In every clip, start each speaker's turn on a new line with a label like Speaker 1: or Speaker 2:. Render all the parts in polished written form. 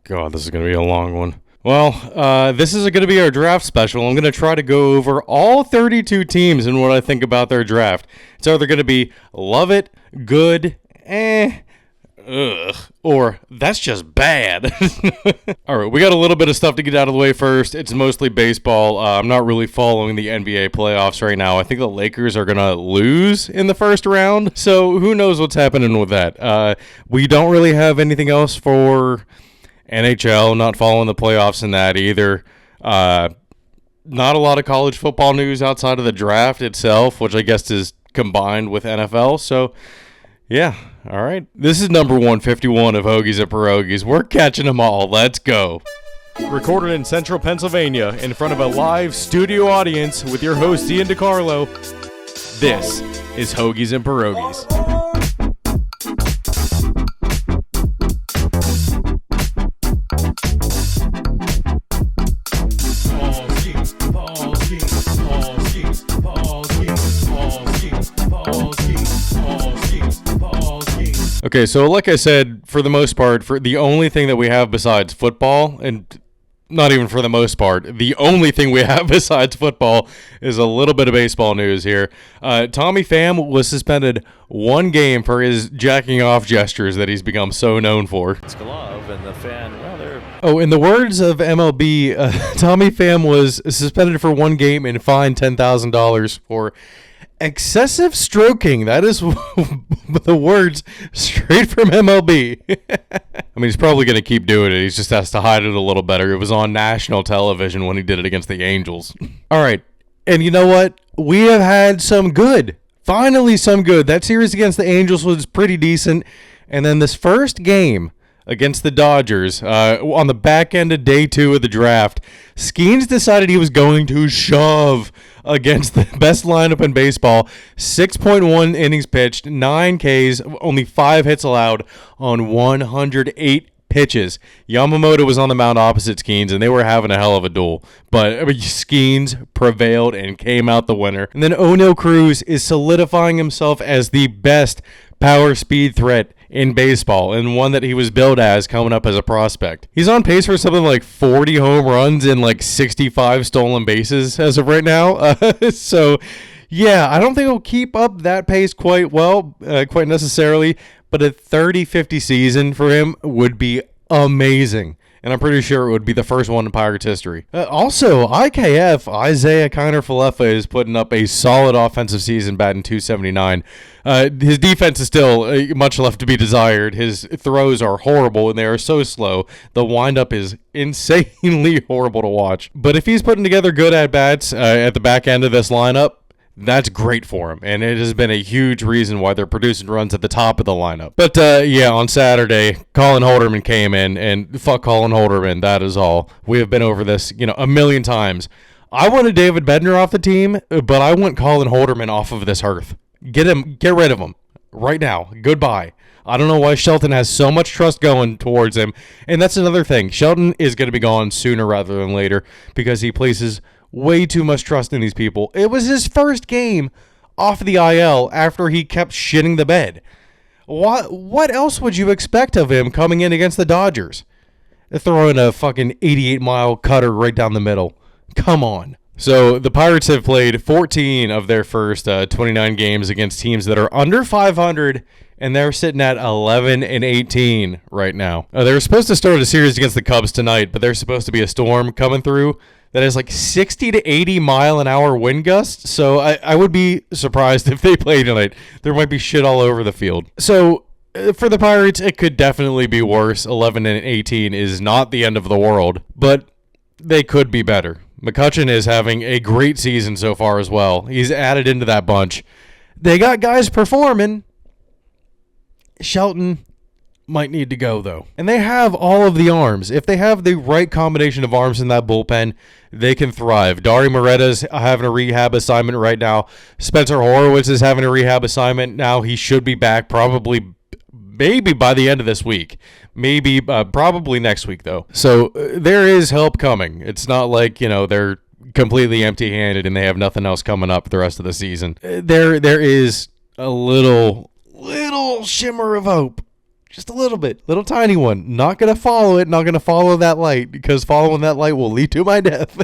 Speaker 1: God, this is going to be a long one. Well, this is going to be our draft special. I'm going to try to go over all 32 teams and what I think about their draft. It's either going to be love it, good, ugh, or that's just bad. All right, we got a little bit of stuff to get out of the way first. It's mostly baseball. I'm not really following the NBA playoffs right now. I think the Lakers are going to lose in the first round, so who knows what's happening with that. We don't really have anything else for NHL, not following the playoffs in that either. Not a lot of college football news outside of the draft itself, which I guess is combined with NFL, so yeah, all right. This is number 151 of Hoagies and Pierogis. We're catching them all. Let's go. Recorded in central Pennsylvania in front of a live studio audience with your host, Ian DiCarlo, this is Hoagies and Pierogis. Okay, so like I said, for the most part, for the only thing that we have besides football, and not even for the most part, the only thing we have besides football is a little bit of baseball news here. Tommy Pham was suspended one game for his jacking off gestures that he's become so known for.
Speaker 2: Glove and the fan,
Speaker 1: Oh, in the words of MLB, Tommy Pham was suspended for one game and fined $10,000 for excessive stroking. That is the words straight from MLB. I mean, he's probably going to keep doing it. He just has to hide it a little better. It was on national television when he did it against the Angels. All right. And you know what? We have had some good. Finally, some good. That series against the Angels was pretty decent. And then this first game against the Dodgers on the back end of day 2 of the draft, Skeens decided he was going to shove against the best lineup in baseball. 6.1 innings pitched, 9 Ks, only 5 hits allowed on 108 pitches. Yamamoto was on the mound opposite Skeens, and they were having a hell of a duel. But Skeens prevailed and came out the winner. And then O'Neal Cruz is solidifying himself as the best power speed threat in baseball, and one that he was billed as coming up as a prospect. He's on pace for something like 40 home runs and like 65 stolen bases as of right now. So, yeah, I don't think he'll keep up that pace quite necessarily, but a 30-50 season for him would be amazing. And I'm pretty sure it would be the first one in Pirates history. Also, IKF, Isaiah Kiner-Falefa, is putting up a solid offensive season, batting .279. His defense is still much left to be desired. His throws are horrible, and they are so slow. The windup is insanely horrible to watch. But if he's putting together good at-bats at the back end of this lineup, that's great for him, and it has been a huge reason why they're producing runs at the top of the lineup. But, yeah, on Saturday, Colin Holderman came in, and fuck Colin Holderman, that is all. We have been over this, a million times. I wanted David Bednar off the team, but I want Colin Holderman off of this earth. Get rid of him right now. Goodbye. I don't know why Shelton has so much trust going towards him, and that's another thing. Shelton is going to be gone sooner rather than later because he places way too much trust in these people. It was his first game off the IL after he kept shitting the bed. What else would you expect of him coming in against the Dodgers? Throwing a fucking 88-mile cutter right down the middle. Come on. So the Pirates have played 14 of their first 29 games against teams that are under 500, and they're sitting at 11-18 right now. They were supposed to start a series against the Cubs tonight, but there's supposed to be a storm coming through that is like 60 to 80 mile an hour wind gusts. So I would be surprised if they play tonight. There might be shit all over the field. So for the Pirates, it could definitely be worse. 11-18 is not the end of the world, but they could be better. McCutchen is having a great season so far as well. He's added into that bunch. They got guys performing. Shelton might need to go, though. And they have all of the arms. If they have the right combination of arms in that bullpen, they can thrive. Dari Moretta's having a rehab assignment right now. Spencer Horowitz is having a rehab assignment now. He should be back maybe by the end of this week. Maybe, probably next week, though. So there is help coming. It's not like, they're completely empty-handed and they have nothing else coming up the rest of the season. There is a little shimmer of hope. Just a little bit. Little tiny one. Not going to follow it. Not going to follow that light because following that light will lead to my death.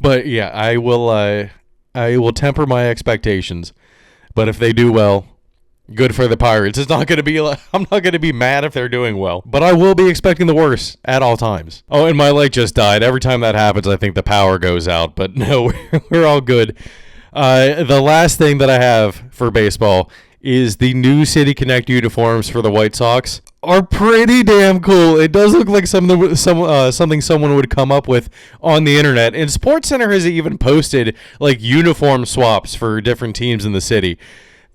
Speaker 1: But yeah, I will temper my expectations. But if they do well, good for the Pirates. It's not going to be I'm not going to be mad if they're doing well, but I will be expecting the worst at all times. Oh, and my light just died. Every time that happens, I think the power goes out, but no, we're all good. The last thing that I have for baseball is the new City Connect uniforms for the White Sox are pretty damn cool. It does look like something someone would come up with on the internet. And SportsCenter has even posted like uniform swaps for different teams in the city.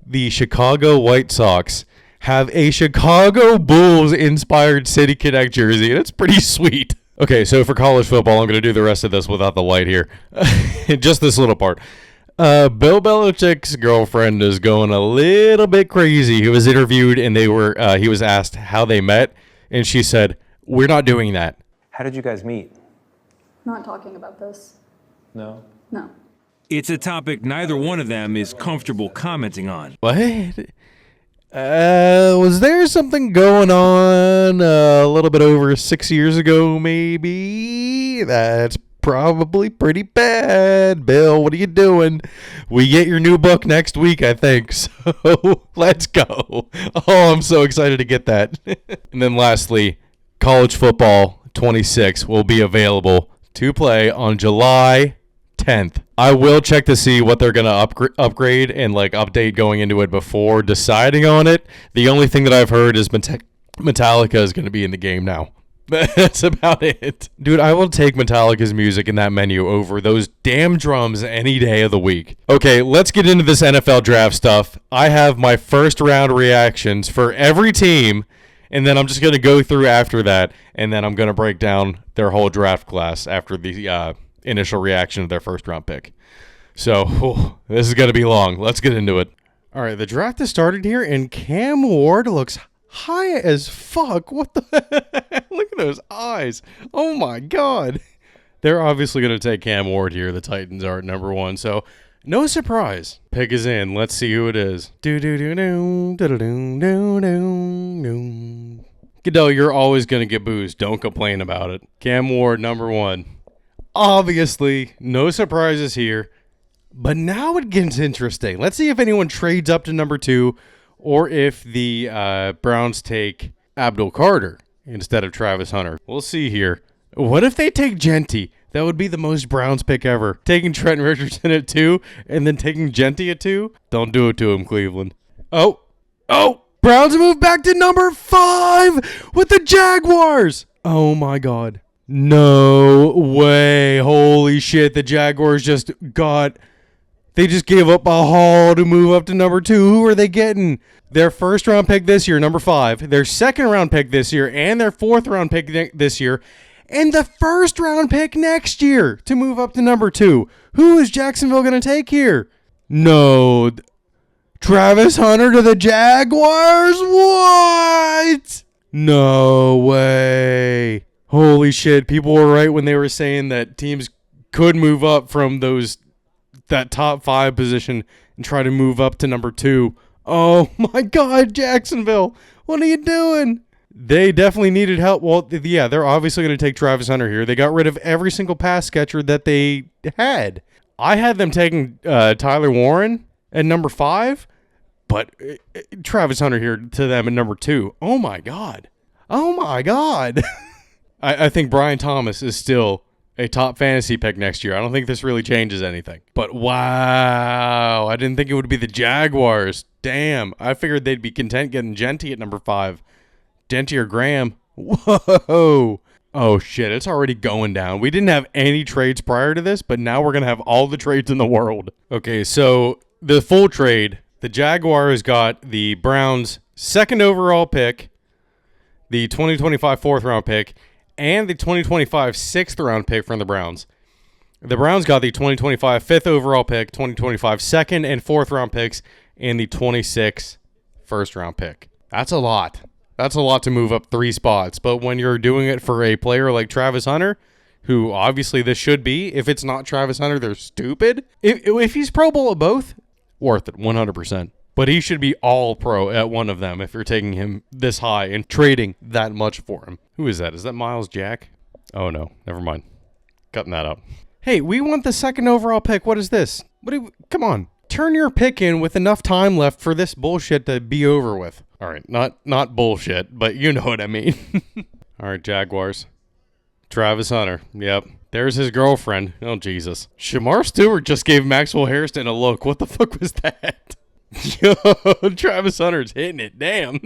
Speaker 1: The Chicago White Sox have a Chicago Bulls inspired City Connect jersey, and it's pretty sweet. Okay, so for college football, I'm going to do the rest of this without the light here. Just this little part. Bill Belichick's girlfriend is going a little bit crazy. He was interviewed, and he was asked how they met, and she said, "We're not doing that."
Speaker 2: How did you guys meet?
Speaker 3: Not talking about this.
Speaker 2: No?
Speaker 3: No.
Speaker 4: It's a topic neither one of them is comfortable commenting on.
Speaker 1: What? Was there something going on a little bit over 6 years ago, maybe? That's probably pretty bad. Bill, what are you doing? We get your new book next week, I think, so let's go. Oh, I'm so excited to get that. And then lastly, college football 26 will be available to play on July 10th. I will check to see what they're going to upgrade and like update going into it before deciding on it. The only thing that I've heard is Metallica is going to be in the game now. That's about it. Dude, I will take Metallica's music in that menu over those damn drums any day of the week. Okay, let's get into this NFL draft stuff. I have my first round reactions for every team, and then I'm just going to go through after that, and then I'm going to break down their whole draft class after the initial reaction of their first round pick. So, this is going to be long. Let's get into it. All right, the draft has started here, and Cam Ward looks high as fuck. What the look at those eyes. Oh my god. They're obviously going to take Cam Ward here. The Titans are at number 1, so no surprise. Pick is in. Let's see who it is. Goodell, you're always going to get boozed. Don't complain about it. Cam Ward, number 1. Obviously, no surprises here. But now it gets interesting. Let's see if anyone trades up to number 2 or if the Browns take Abdul Carter instead of Travis Hunter. We'll see here. What if they take Genty? That would be the most Browns pick ever. Taking Trent Richardson at 2 and then taking Genty at 2? Don't do it to him, Cleveland. Oh! Browns move back to number 5 with the Jaguars! Oh my god. No way. Holy shit. The Jaguars they just gave up a haul to move up to number 2. Who are they getting? Their first round pick this year, number 5. Their second round pick this year, and their fourth round pick this year, and the first round pick next year to move up to number 2. Who is Jacksonville going to take here? No. Travis Hunter to the Jaguars? What? No way. Holy shit. People were right when they were saying that teams could move up from that top 5 position and try to move up to number 2. Oh my god, Jacksonville. What are you doing? They definitely needed help. Well, yeah, they're obviously going to take Travis Hunter here. They got rid of every single pass catcher that they had. I had them taking Tyler Warren at number 5, but Travis Hunter here to them at number 2. Oh my god. Oh my god. I think Brian Thomas is still a top fantasy pick next year. I don't think this really changes anything. But wow, I didn't think it would be the Jaguars. Damn, I figured they'd be content getting Genty at number 5. Genty or Graham. Whoa. Oh shit, it's already going down. We didn't have any trades prior to this, but now we're going to have all the trades in the world. Okay, so the full trade, the Jaguars got the Browns' second overall pick, the 2025 fourth round pick, and the 2025 sixth round pick from the Browns. The Browns got the 2025 fifth overall pick, 2025 second and fourth round picks, and the 26 first round pick. That's a lot. That's a lot to move up 3 spots. But when you're doing it for a player like Travis Hunter, who obviously this should be, if it's not Travis Hunter, they're stupid. If he's Pro Bowl at both, worth it, 100%. But he should be all pro at one of them if you're taking him this high and trading that much for him. Who is that? Is that Miles Jack? Oh no, never mind. Cutting that out. Hey, we want the 2nd overall pick. What is this? Come on. Turn your pick in with enough time left for this bullshit to be over with. All right, not bullshit, but you know what I mean. All right, Jaguars. Travis Hunter. Yep. There's his girlfriend. Oh, Jesus. Shamar Stewart just gave Maxwell Hairston a look. What the fuck was that? Yo, Travis Hunter's hitting it. Damn.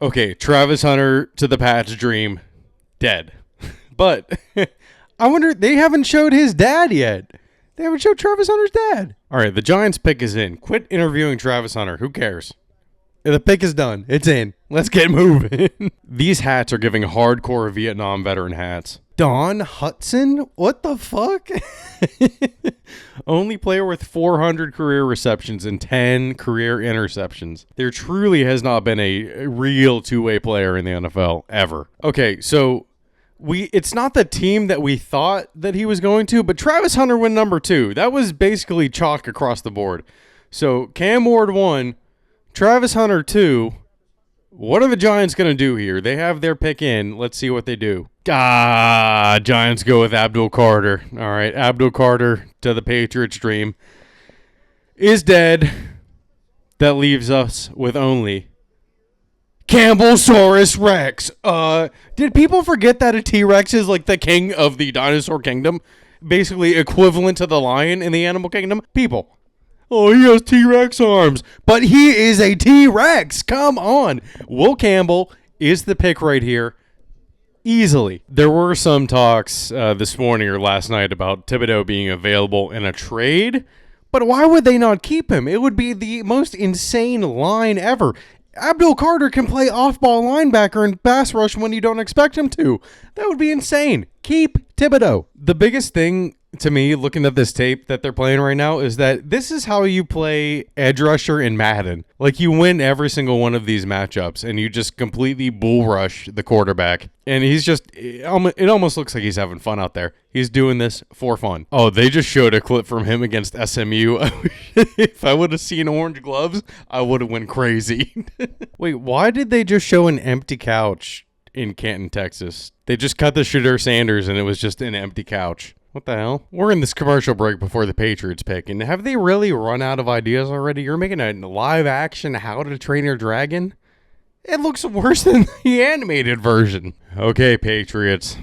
Speaker 1: Okay, Travis Hunter to the Pats dream. Dead. But I wonder, they haven't showed his dad yet. They haven't showed Travis Hunter's dad. All right, the Giants pick is in. Quit interviewing Travis Hunter. Who cares? The pick is done. It's in. Let's get moving. These hats are giving hardcore Vietnam veteran hats. Don Hudson? What the fuck? Only player with 400 career receptions and 10 career interceptions. There truly has not been a real two-way player in the NFL ever. Okay, so it's not the team that we thought that he was going to, but Travis Hunter went number 2. That was basically chalk across the board. So Cam Ward 1, Travis Hunter 2. What are the Giants going to do here? They have their pick in. Let's see what they do. Giants go with Abdul Carter. All right, Abdul Carter to the Patriots dream is dead. That leaves us with only Campbellsaurus Rex. Did people forget that a T-Rex is like the king of the dinosaur kingdom? Basically equivalent to the lion in the animal kingdom? People. Oh, he has T-Rex arms. But he is a T-Rex. Come on. Will Campbell is the pick right here. Easily. There were some talks this morning or last night about Thibodeau being available in a trade. But why would they not keep him? It would be the most insane line ever. Abdul Carter can play off-ball linebacker and pass rush when you don't expect him to. That would be insane. Keep Thibodeau. The biggest thing to me, looking at this tape that they're playing right now, is that this is how you play edge rusher in Madden. Like, you win every single one of these matchups, and you just completely bull rush the quarterback. And he's just, it almost looks like he's having fun out there. He's doing this for fun. Oh, they just showed a clip from him against SMU. If I would have seen orange gloves, I would have went crazy. Wait, why did they just show an empty couch in Canton, Texas? They just cut the Shadur Sanders, and it was just an empty couch. What the hell? We're in this commercial break before the Patriots pick, and have they really run out of ideas already? You're making a live-action How to Train Your Dragon? It looks worse than the animated version. Okay, Patriots.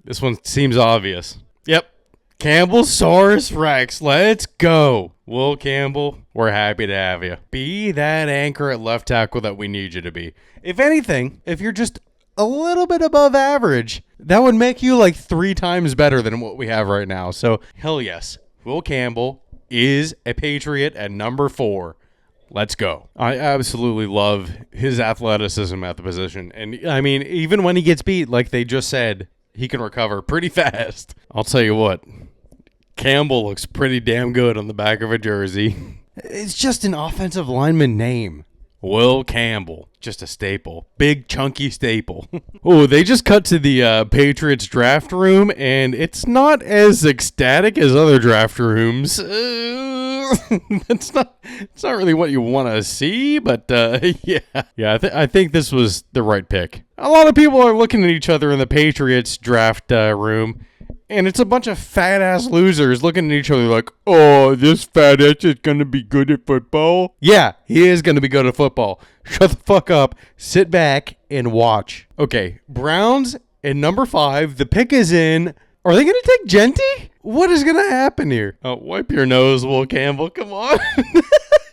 Speaker 1: This one seems obvious. Yep. Campbellsaurus Rex. Let's go. Will Campbell, we're happy to have you. Be that anchor at left tackle that we need you to be. If anything, if you're just a little bit above average, that would make you like 3 times better than what we have right now. So, hell yes. Will Campbell is a Patriot at number 4. Let's go. I absolutely love his athleticism at the position. And, I mean, even when he gets beat, like they just said, he can recover pretty fast. I'll tell you what. Campbell looks pretty damn good on the back of a jersey. It's just an offensive lineman name. Will Campbell. Just a staple. Big, chunky staple. Oh, they just cut to the Patriots draft room, and it's not as ecstatic as other draft rooms. It's not really what you want to see, but yeah. I think this was the right pick. A lot of people are looking at each other in the Patriots draft room, and it's a bunch of fat-ass losers looking at each other like, oh, this fat-ass is going to be good at football? Yeah, he is going to be good at football. Shut the fuck up, sit back, and watch. Okay, Browns at number 5. The pick is in. Are they going to take Genty? What is going to happen here? Oh, wipe your nose, Will Campbell. Come on.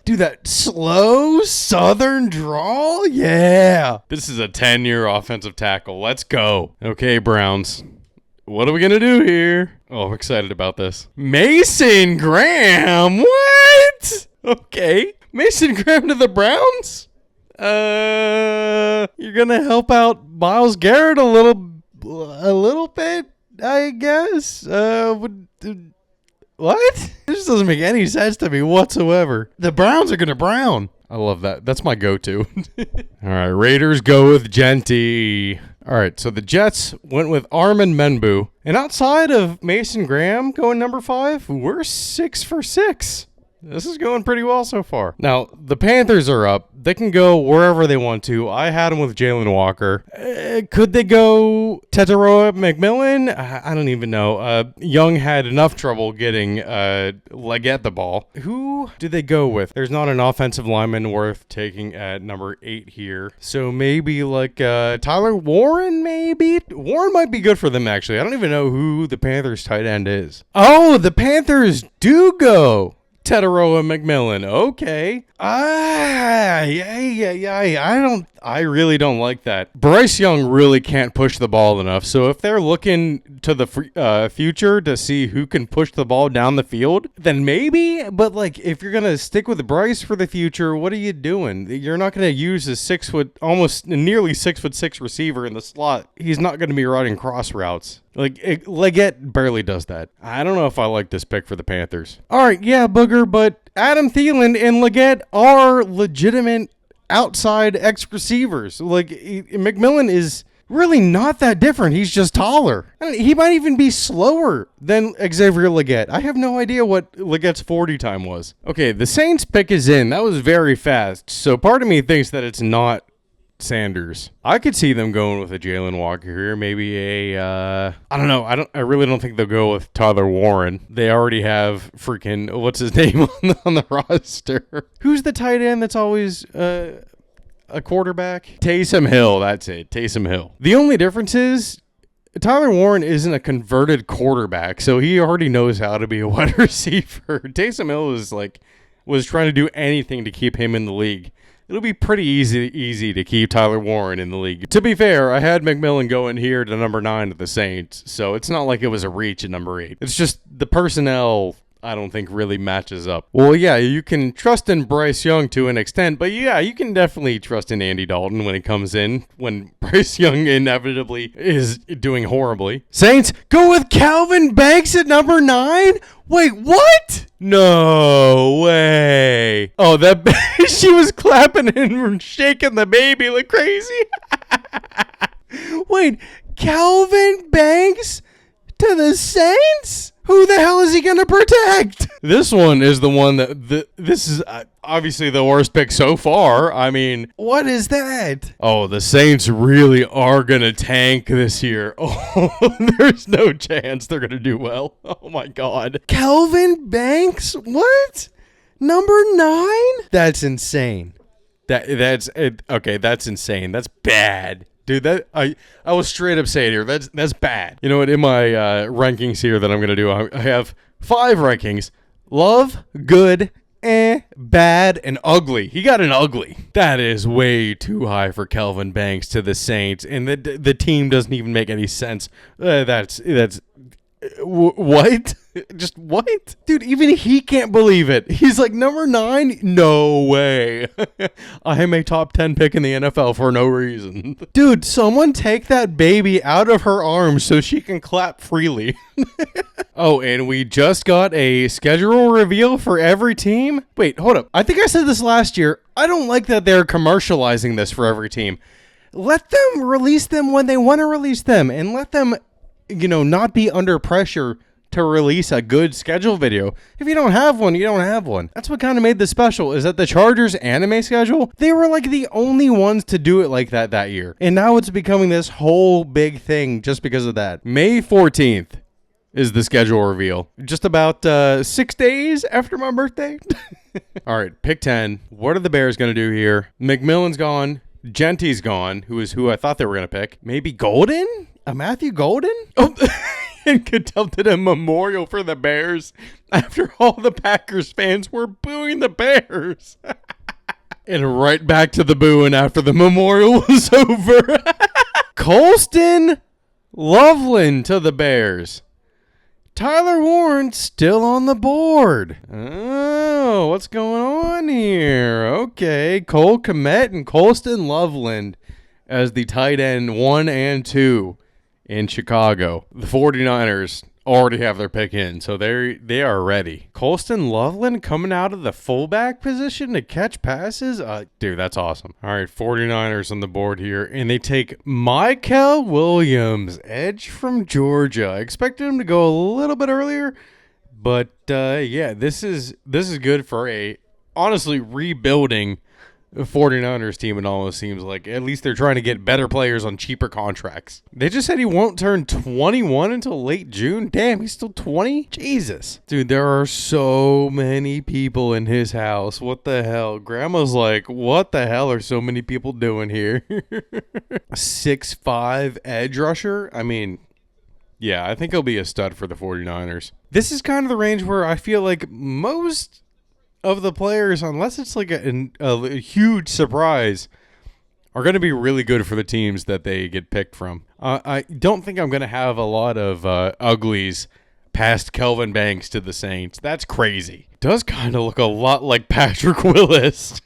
Speaker 1: Do that slow southern drawl? Yeah. This is a 10-year offensive tackle. Let's go. Okay, Browns. What are we going to do here? Oh, I'm excited about this. Mason Graham? What? Okay. Mason Graham to the Browns? You're going to help out Myles Garrett a little bit, I guess? What? This doesn't make any sense to me whatsoever. The Browns are going to brown. I love that. That's my go-to. All right, Raiders go with Genty. All right, so the Jets went with Armin Menbu. And outside of Mason Graham going number 5, we're 6 for 6. This is going pretty well so far. Now, the Panthers are up. They can go wherever they want to. I had them with Jalen Walker. Could they go Teteroa McMillan? I don't even know. Young had enough trouble getting Leggett the ball. Who did they go with? There's not an offensive lineman worth taking at number 8 here. So maybe like Tyler Warren, maybe? Warren might be good for them, actually. I don't even know who the Panthers tight end is. Oh, the Panthers do go Teteroa McMillan. Okay. I really don't like that. Bryce Young really can't push the ball enough. So if they're looking to the future to see who can push the ball down the field, then maybe. But like, if you're gonna stick with Bryce for the future, what are you doing? You're not gonna use a almost nearly 6'6" receiver in the slot. He's not gonna be running cross routes. Leggett barely does that. I don't know if I like this pick for the Panthers. All right, yeah, Booger, but Adam Thielen and Leggett are legitimate outside X receivers. Like, McMillan is really not that different. He's just taller. He might even be slower than Xavier Leggett. I have no idea what Leggett's 40 time was. Okay, the Saints pick is in. That was very fast. So part of me thinks that it's not Sanders. I could see them going with a Jalen Walker here. Maybe I don't know. I really don't think they'll go with Tyler Warren. They already have freaking, what's his name on the roster? Who's the tight end that's always a quarterback? Taysom Hill. That's it. Taysom Hill. The only difference is Tyler Warren isn't a converted quarterback, so he already knows how to be a wide receiver. Taysom Hill was trying to do anything to keep him in the league. It'll be pretty easy to keep Tyler Warren in the league. To be fair, I had McMillan going here to number 9 at the Saints, so it's not like it was a reach at number 8. It's just the personnel, I don't think, really matches up. Well, yeah, you can trust in Bryce Young to an extent, but yeah, you can definitely trust in Andy Dalton when he comes in, when Bryce Young inevitably is doing horribly. Saints, go with Calvin Banks at number 9? Wait, what? No way. Oh, that she was clapping and shaking the baby like crazy. Wait, Calvin Banks to the Saints? Who the hell is he going to protect? This one is the one this is obviously the worst pick so far. I mean, what is that? Oh, the Saints really are going to tank this year. Oh, there's no chance they're going to do well. Oh my God. Calvin Banks? What? Number 9? That's insane. That's okay, that's insane. That's bad. Dude, that I was straight up saying here, that's bad. You know what, in my rankings here that I'm going to do, I have 5 rankings. Love, good, bad, and ugly. He got an ugly. That is way too high for Calvin Banks to the Saints, and the team doesn't even make any sense. That's what? Just what? Dude, even he can't believe it. He's like, number 9? No way. I am a top 10 pick in the NFL for no reason. Dude, someone take that baby out of her arms so she can clap freely. Oh, and we just got a schedule reveal for every team. Wait, hold up. I think I said this last year. I don't like that they're commercializing this for every team. Let them release them when they want to release them, and let them, not be under pressure to release a good schedule video. If you don't have one, you don't have one. That's what kind of made this special, is that the Chargers anime schedule, they were like the only ones to do it like that year. And now it's becoming this whole big thing just because of that. May 14th is the schedule reveal. Just about 6 days after my birthday. All right, pick 10. What are the Bears going to do here? McMillan's gone. Genty's gone, who I thought they were going to pick. Maybe Golden? A Matthew Golden? Oh, and conducted a memorial for the Bears after all the Packers fans were booing the Bears. And right back to the booing after the memorial was over. Colston Loveland to the Bears. Tyler Warren still on the board. Oh, what's going on here? Okay, Cole Kmet and Colston Loveland as the tight end 1 and 2 in Chicago. The 49ers already have their pick in, so they are ready. Colston Loveland coming out of the fullback position to catch passes? Dude, that's awesome. All right, 49ers on the board here, and they take Mykel Williams, edge from Georgia. I expected him to go a little bit earlier, But yeah, this is good for a honestly rebuilding 49ers team. It almost seems like at least they're trying to get better players on cheaper contracts. They just said he won't turn 21 until late June. Damn, he's still 20? Jesus. Dude, there are so many people in his house. What the hell? Grandma's like, what the hell are so many people doing here? 6'5" edge rusher? I mean, yeah, I think he'll be a stud for the 49ers. This is kind of the range where I feel like most of the players, unless it's like a huge surprise, are going to be really good for the teams that they get picked from. I don't think I'm going to have a lot of uglies past Kelvin Banks to the Saints. That's crazy. Does kind of look a lot like Patrick Willis.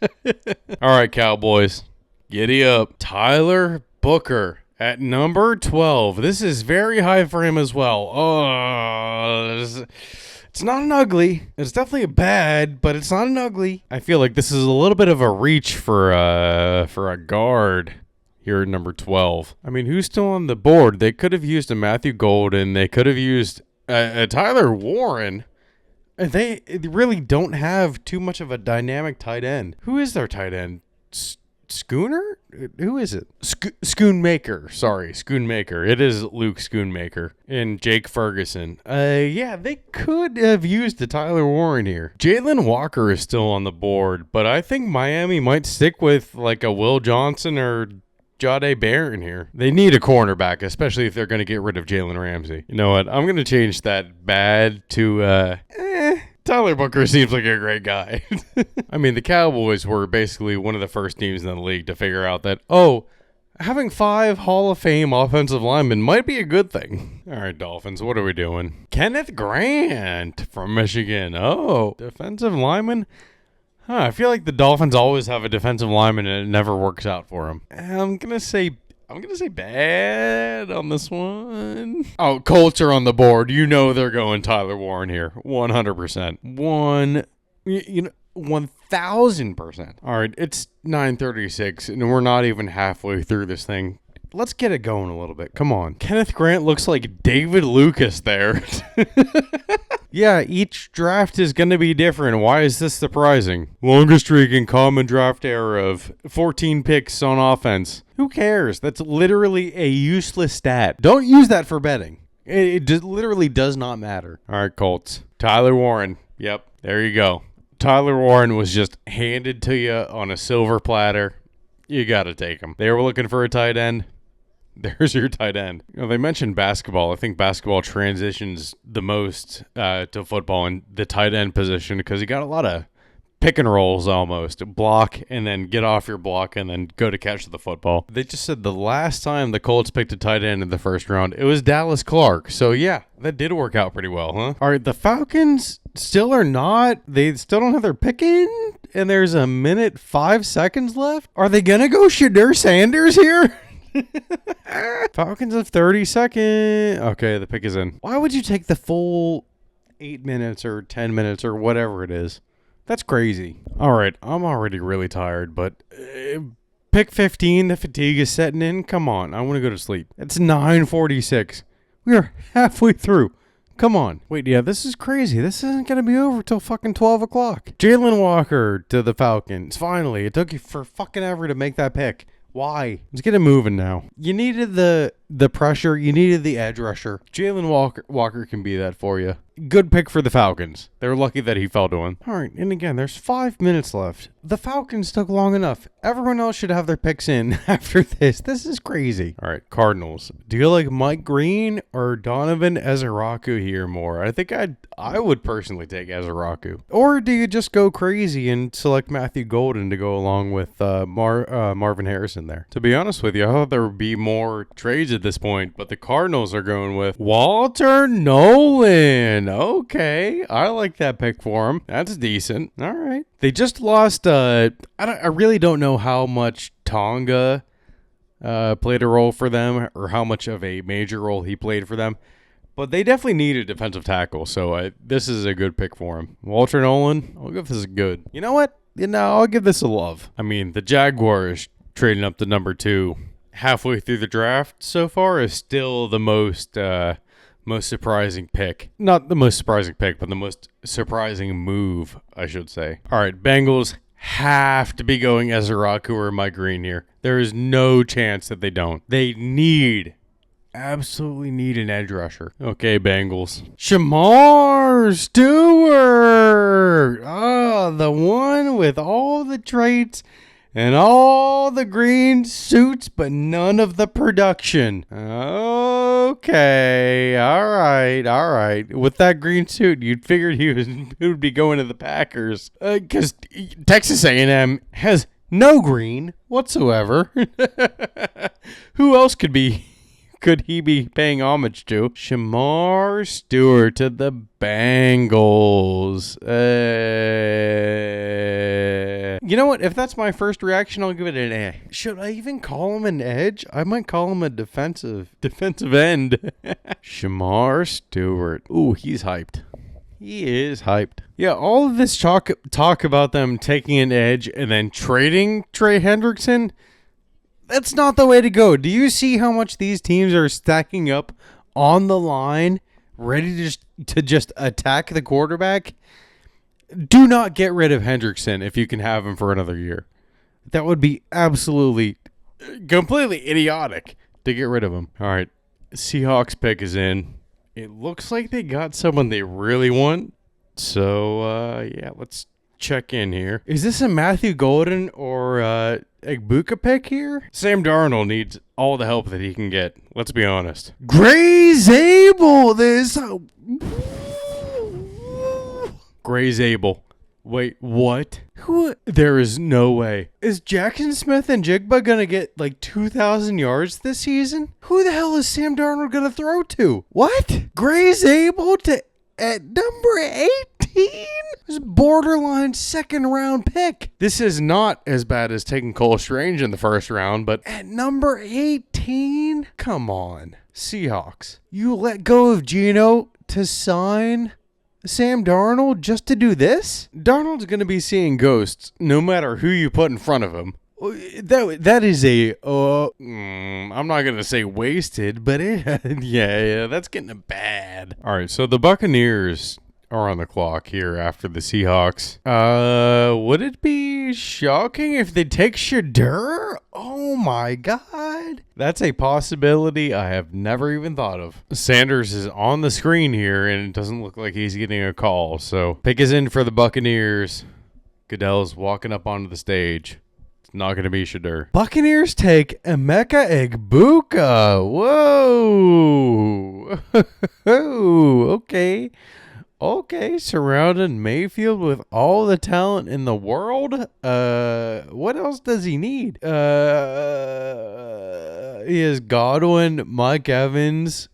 Speaker 1: All right, Cowboys, giddy up. Tyler Booker at number 12. This is very high for him as well. It's not an ugly. It's definitely a bad, but it's not an ugly. I feel like this is a little bit of a reach for a guard here at number 12. I mean, who's still on the board? They could have used a Matthew Golden. They could have used a Tyler Warren. They really don't have too much of a dynamic tight end. Who is their tight end? Schooner? Who is it? Schoonmaker. Sorry, Schoonmaker. It is Luke Schoonmaker and Jake Ferguson. Yeah, they could have used the Tyler Warren here. Jalen Walker is still on the board, but I think Miami might stick with like a Will Johnson or Jahdae Barron here. They need a cornerback, especially if they're going to get rid of Jalen Ramsey. You know what? I'm going to change that bad to Tyler Booker seems like a great guy. I mean, the Cowboys were basically one of the first teams in the league to figure out that, having 5 Hall of Fame offensive linemen might be a good thing. All right, Dolphins, what are we doing? Kenneth Grant from Michigan. Oh, defensive lineman? I feel like the Dolphins always have a defensive lineman and it never works out for them. I'm going to say bad on this one. Oh, Colts are on the board. You know they're going Tyler Warren here. 100%. 1,000%. All right, it's 9:36, and we're not even halfway through this thing. Let's get it going a little bit. Come on. Kenneth Grant looks like David Lucas there. Yeah, each draft is going to be different. Why is this surprising? Longest streak in common draft era of 14 picks on offense. Who cares? That's literally a useless stat. Don't use that for betting. It literally does not matter. All right, Colts. Tyler Warren. Yep, there you go. Tyler Warren was just handed to you on a silver platter. You got to take him. They were looking for a tight end. There's your tight end. You know, they mentioned basketball. I think basketball transitions the most to football in the tight end position because you got a lot of pick and rolls almost. Block and then get off your block and then go to catch the football. They just said the last time the Colts picked a tight end in the first round, it was Dallas Clark. So yeah, that did work out pretty well, huh? All right, the Falcons still are not. They still don't have their pick in, and there's a minute 5 seconds left. Are they going to go Shadur Sanders here? Falcons have 30 seconds. Okay, the pick is in. Why would you take the full 8 minutes or 10 minutes or whatever it is? That's crazy. All right, I'm already really tired, but pick 15, the fatigue is setting in. Come on, I want to go to sleep. It's 9:46. We are halfway through. Come on. Wait, yeah, this is crazy. This isn't going to be over till fucking 12 o'clock. Jalen Walker to the Falcons. Finally, it took you for fucking ever to make that pick. Why? Let's get it moving now. You needed the pressure. You needed the edge rusher. Jalen Walker can be that for you. Good pick for the Falcons. They're lucky that he fell to him. All right, and again, there's 5 minutes left. The Falcons took long enough. Everyone else should have their picks in after this. This is crazy. All right, Cardinals. Do you like Mike Green or Donovan Ezeraku here more? I think I would personally take Ezeraku. Or do you just go crazy and select Matthew Golden to go along with Marvin Harrison there? To be honest with you, I thought there would be more trades at this point, but the Cardinals are going with Walter Nolan. Okay, I like that pick for him. That's decent. All right. They just lost, I really don't know how much Tonga played a role for them or how much of a major role he played for them, but they definitely need a defensive tackle, so this is a good pick for him. Walter Nolan, I'll give this a good. You know what? I'll give this a love. I mean, the Jaguars trading up to number 2 halfway through the draft so far is still the most most surprising pick. Not the most surprising pick, but the most surprising move, I should say. All right, Bengals have to be going Ezeraku or my green here. There is no chance that they don't. They absolutely need an edge rusher. Okay, Bengals. Shamar Stewart. Oh, the one with all the traits and all the green suits, but none of the production. Okay, all right. With that green suit, you'd figured he would be going to the Packers, because Texas A&M has no green whatsoever. Who else could he be paying homage to? Shamar Stewart to the Bengals. You know what? If that's my first reaction, I'll give it an A. Should I even call him an edge? I might call him a defensive end. Shamar Stewart. Ooh, he's hyped. He is hyped. Yeah, all of this talk about them taking an edge and then trading Trey Hendrickson, that's not the way to go. Do you see how much these teams are stacking up on the line, ready to just attack the quarterback? Do not get rid of Hendrickson if you can have him for another year. That would be absolutely, completely idiotic to get rid of him. All right, Seahawks pick is in. It looks like they got someone they really want. So, yeah, let's check in here. Is this a Matthew Golden or Egbuka pick here? Sam Darnold needs all the help that he can get. Let's be honest. Gray Zabel. Gray Zabel. Wait, what? Who? There is no way. Is Jackson Smith and Jigba gonna get like 2,000 yards this season? Who the hell is Sam Darnold gonna throw to? What? Gray Zabel at number 18? This borderline second round pick. This is not as bad as taking Cole Strange in the first round, but at number 18? Come on. Seahawks. You let go of Geno to sign Sam Darnold just to do this? Darnold's going to be seeing ghosts no matter who you put in front of him. That is I'm not going to say wasted, but yeah, that's getting bad. All right, so the Buccaneers are on the clock here after the Seahawks. Would it be shocking if they take Shadur? Oh my God. That's a possibility I have never even thought of. Sanders is on the screen here, and it doesn't look like he's getting a call. So pick is in for the Buccaneers. Goodell's walking up onto the stage. It's not going to be Shadur. Buccaneers take Emeka Egbuka. Whoa. Okay, surrounding Mayfield with all the talent in the world. What else does he need? He has Godwin, Mike Evans,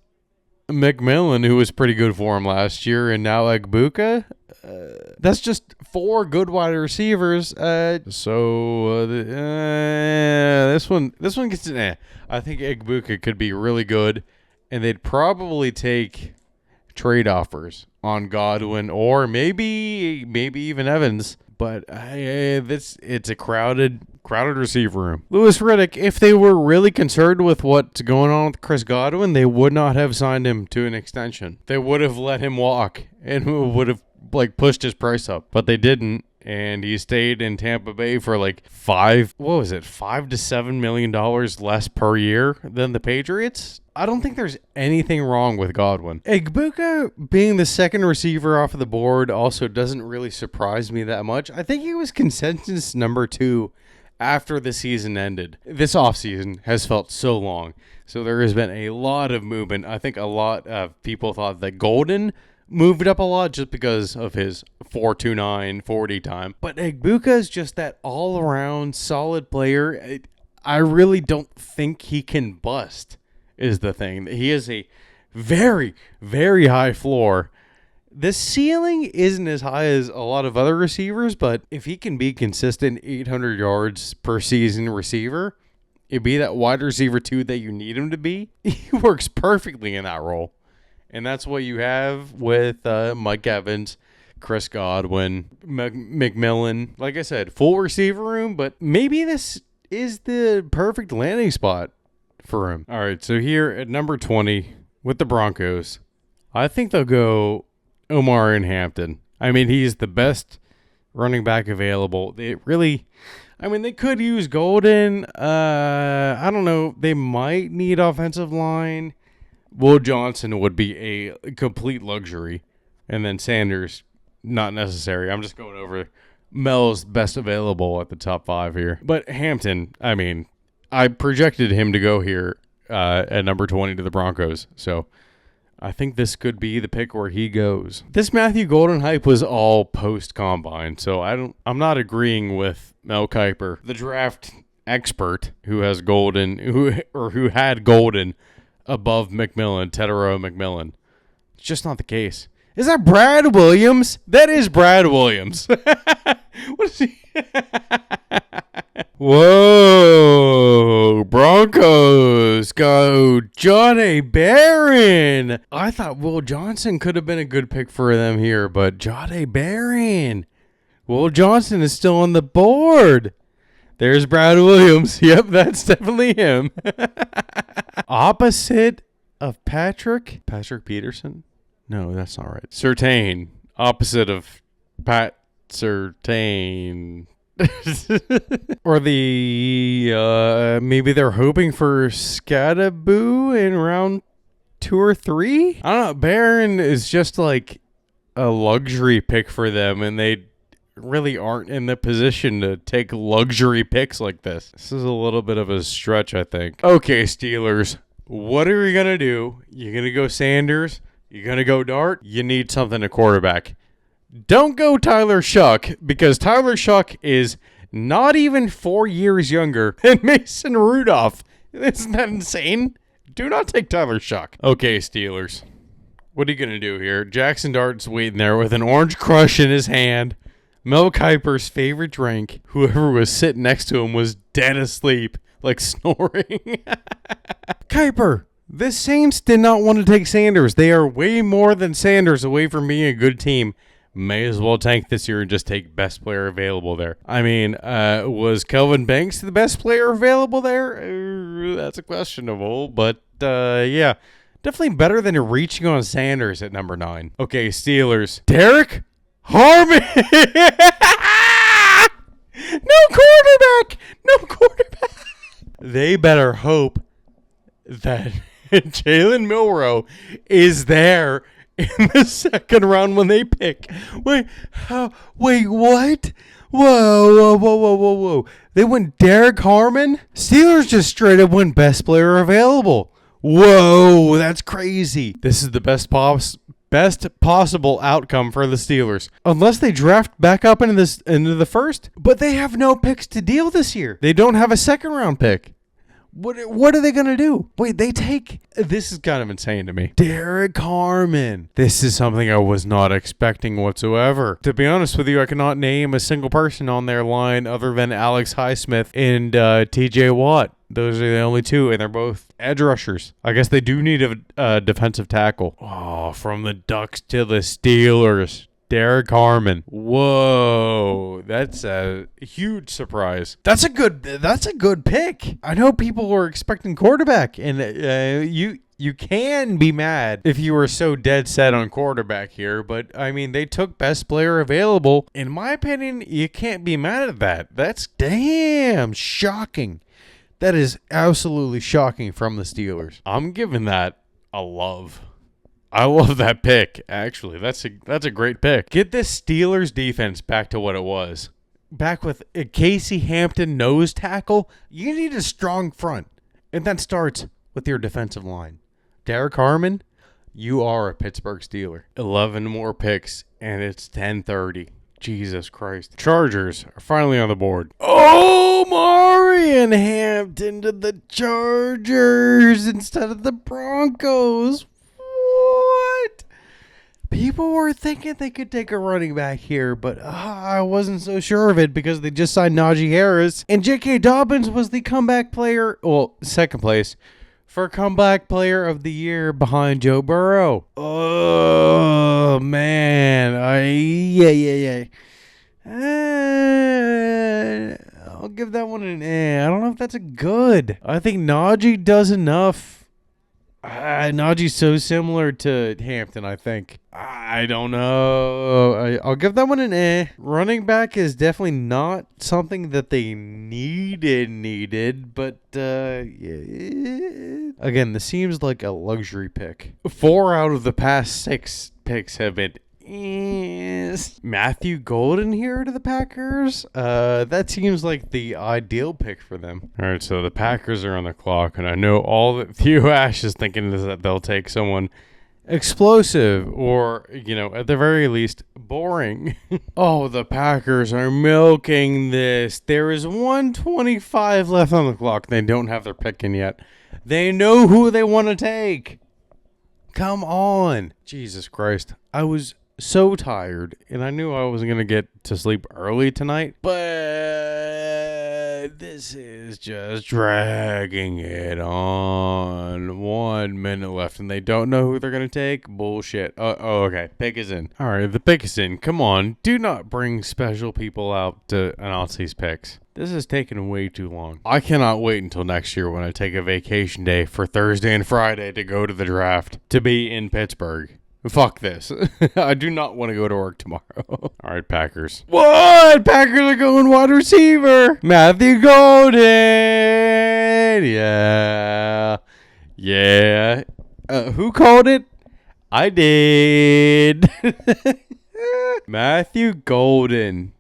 Speaker 1: McMillan, who was pretty good for him last year, and now Egbuka. That's just 4 good wide receivers. This one gets an A. I think Egbuka could be really good, and they'd probably take trade offers on Godwin or maybe even Evans, but it's a crowded receiver room. Louis Riddick, if they were really concerned with what's going on with Chris Godwin, they would not have signed him to an extension. They would have let him walk and would have pushed his price up, but they didn't. And he stayed in Tampa Bay for $5 to $7 million less per year than the Patriots. I don't think there's anything wrong with Godwin. Egbuka being the second receiver off of the board also doesn't really surprise me that much. I think he was consensus number 2 after the season ended. This offseason has felt so long. So there has been a lot of movement. I think a lot of people thought that Golden moved up a lot just because of his 4.29 40 time. But Egbuka is just that all-around solid player. I really don't think he can bust, is the thing. He is a very, very high floor. The ceiling isn't as high as a lot of other receivers, but if he can be consistent 800 yards per season receiver, it'd be that wide receiver 2 that you need him to be. He works perfectly in that role. And that's what you have with Mike Evans, Chris Godwin, McMillan. Like I said, full receiver room, but maybe this is the perfect landing spot for him. All right, so here at number 20 with the Broncos, I think they'll go Omar and Hampton. I mean, he's the best running back available. They could use Golden. I don't know. They might need offensive line. Will Johnson would be a complete luxury. And then Sanders, not necessary. I'm just going over Mel's best available at the top 5 here. But Hampton, I mean, I projected him to go here at number 20 to the Broncos. So I think this could be the pick where he goes. This Matthew Golden hype was all post-combine, so I'm not agreeing with Mel Kiper, the draft expert who has Golden, who had Golden above McMillan, Tedero McMillan. It's just not the case. Is that Brad Williams? That is Brad Williams. What is he? Whoa, Broncos go Johnny Barron. I thought Will Johnson could have been a good pick for them here, but Johnny Barron. Will Johnson is still on the board. There's Brad Williams. Yep, that's definitely him. Opposite of Patrick Peterson? No, that's not right. Surtain. Opposite of Pat Surtain. Or maybe they're hoping for Scadaboo in round 2 or 3? I don't know. Barron is just like a luxury pick for them, and they really aren't in the position to take luxury picks like this. This is a little bit of a stretch, I think. Okay, Steelers, what are you going to do? You're going to go Sanders? You're going to go Dart? You need something to quarterback. Don't go Tyler Shuck, because Tyler Shuck is not even 4 years younger than Mason Rudolph. Isn't that insane? Do not take Tyler Shuck. Okay, Steelers. What are you going to do here? Jackson Dart's waiting there with an Orange Crush in his hand. Mel Kiper's favorite drink. Whoever was sitting next to him was dead asleep, like snoring. Kiper, the Saints did not want to take Sanders. They are way more than Sanders away from being a good team. May as well tank this year and just take best player available there. I mean, was Kelvin Banks the best player available there? That's a questionable, but yeah. Definitely better than reaching on Sanders at number 9. Okay, Steelers. Derek Harmon! No quarterback! They better hope that Jalen Milroe is there in the second round when they pick. Wait, what? Whoa. They went Derek Harmon? Steelers just straight up went best player available. Whoa, that's crazy. This is the best possible outcome for the Steelers. Unless they draft back up into the first, but they have no picks to deal this year. They don't have a second round pick. What are they going to do? Wait, this is kind of insane to me. Derek Harmon. This is something I was not expecting whatsoever. To be honest with you, I cannot name a single person on their line other than Alex Highsmith and TJ Watt. Those are the only two, and they're both edge rushers. I guess they do need a defensive tackle. Oh, from the Ducks to the Steelers. Derek Harmon. Whoa, that's a huge surprise. That's a good pick. I know people were expecting quarterback, and you can be mad if you were so dead set on quarterback here, but I mean, they took best player available. In my opinion, you can't be mad at that. That's damn shocking. That is absolutely shocking from the Steelers. I'm giving that a love. I love that pick, actually. That's a great pick. Get this Steelers defense back to what it was. Back with a Casey Hampton nose tackle. You need a strong front. And that starts with your defensive line. Derek Harmon, you are a Pittsburgh Steeler. 11 more picks, and it's 10:30. Jesus Christ. Chargers are finally on the board. Oh, Marion Hampton to the Chargers instead of the Broncos. What? People were thinking they could take a running back here, but I wasn't so sure of it because they just signed Najee Harris. And J.K. Dobbins was the comeback player, second place, for comeback player of the year behind Joe Burrow. Oh, man. I'll give that one an I don't know if that's a good. I think Najee does enough. Najee's so similar to Hampton, I think. I don't know. I'll give that one an eh. Running back is definitely not something that they needed, but yeah. Again, this seems like a luxury pick. 4 out of the past 6 picks have been Matthew Golden here to the Packers. That seems like the ideal pick for them. All right, so the Packers are on the clock, and I know all that Theo Ash is thinking is that they'll take someone explosive or, at the very least, boring. Oh, the Packers are milking this. There is 1:25 left on the clock. They don't have their pick in yet. They know who they want to take. Come on. Jesus Christ. I was so tired, and I knew I wasn't going to get to sleep early tonight, but this is just dragging it on. 1 minute left, and they don't know who they're going to take? Bullshit. Oh, okay. Pick is in. All right, the pick is in. Come on. Do not bring special people out to announce these picks. This is taking way too long. I cannot wait until next year when I take a vacation day for Thursday and Friday to go to the draft to be in Pittsburgh. Fuck this. I do not want to go to work tomorrow. All right, Packers. What? Packers are going wide receiver. Matthew Golden. Yeah. Who called it? I did. Matthew Golden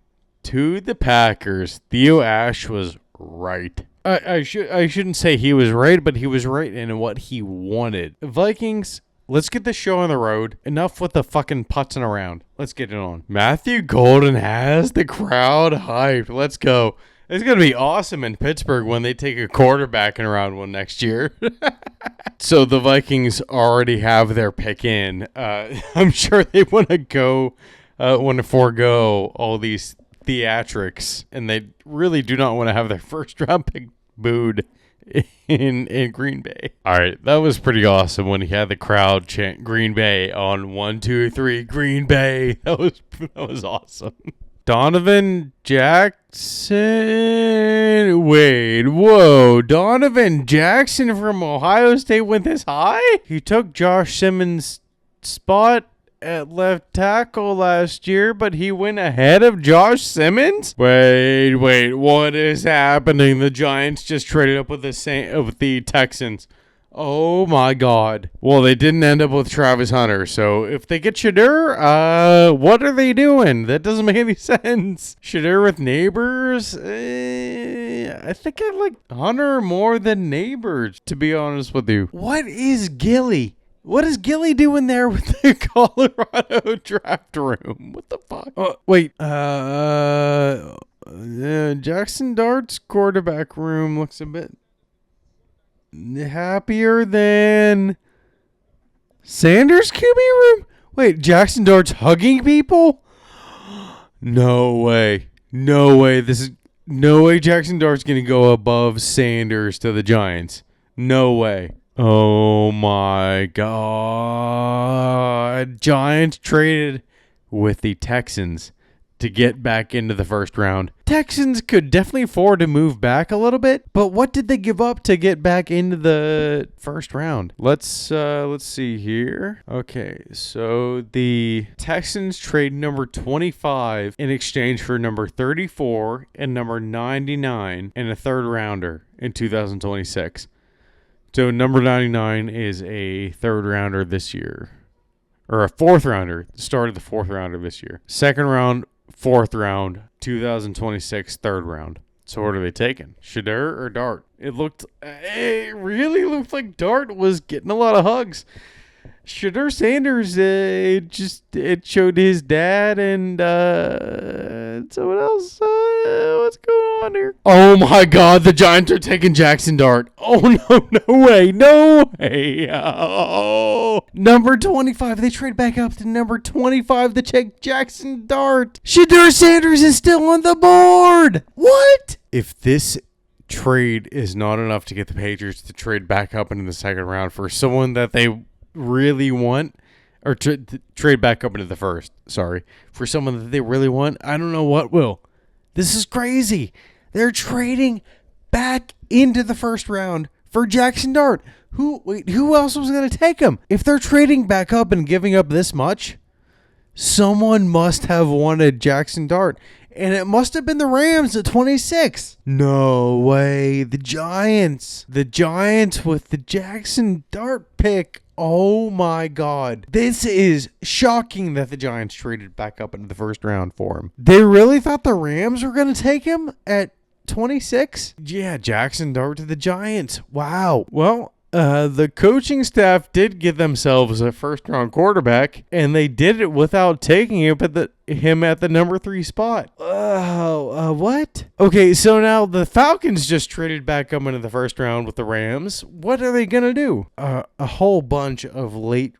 Speaker 1: to the Packers. Theo Ash was right. I shouldn't say he was right, but he was right in what he wanted. Vikings, let's get this show on the road. Enough with the fucking putzing around. Let's get it on. Matthew Golden has the crowd hyped. Let's go. It's going to be awesome in Pittsburgh when they take a quarterback in round 1 next year. So the Vikings already have their pick in. I'm sure they want to forego all these theatrics, and they really do not want to have their first round pick booed in Green Bay. All right, that was pretty awesome when he had the crowd chant Green Bay on 1, 2, 3, Green Bay. That was awesome. Donovan Jackson. Wait, whoa. Donovan Jackson from Ohio State went this high? He took Josh Simmons' spot at left tackle last year, but he went ahead of Josh Simmons? Wait, what is happening? The Giants just traded up with the Texans. Oh my God. Well, they didn't end up with Travis Hunter, so if they get Shadur, what are they doing? That doesn't make any sense. Shadur with Neighbors? I think I like Hunter more than Neighbors, to be honest with you. What is Gilly? What is Gilly doing there with the Colorado draft room? What the fuck? Jackson Dart's quarterback room looks a bit happier than Sanders' QB room? Wait, Jackson Dart's hugging people? No way. No way Jackson Dart's going to go above Sanders to the Giants. No way. Oh my God. Giants traded with the Texans to get back into the first round. Texans could definitely afford to move back a little bit, but what did they give up to get back into the first round? Let's see here. Okay, so the Texans trade number 25 in exchange for number 34 and number 99 and a third rounder in 2026. So number 99 is a third rounder this year. Or a fourth rounder. The start of the fourth rounder this year. Second round, fourth round, 2026, third round. So what are they taking? Shadur or Dart? It really looked like Dart was getting a lot of hugs. Shadur Sanders, it showed his dad and someone else. What's going on here? Oh my God, the Giants are taking Jackson Dart. Oh no way. Oh. Number 25, they trade back up to number 25 to take Jackson Dart. Shadur Sanders is still on the board. What? If this trade is not enough to get the Patriots to trade back up into the second round for someone that they really want, or trade back up into the first, for someone that they really want, I don't know what will. This is crazy. They're trading back into the first round for Jackson Dart. Who else was going to take him? If they're trading back up and giving up this much, someone must have wanted Jackson Dart. And it must have been the Rams at 26. No way. The Giants. The Giants with the Jackson Dart pick. Oh my God. This is shocking that the Giants traded back up into the first round for him. They really thought the Rams were going to take him at 26? Yeah, Jackson Dart to the Giants. Wow. Well, the coaching staff did get themselves a first-round quarterback, and they did it without taking him at the number 3 spot. What? Okay, so now the Falcons just traded back up into the first round with the Rams. What are they gonna do? A whole bunch of late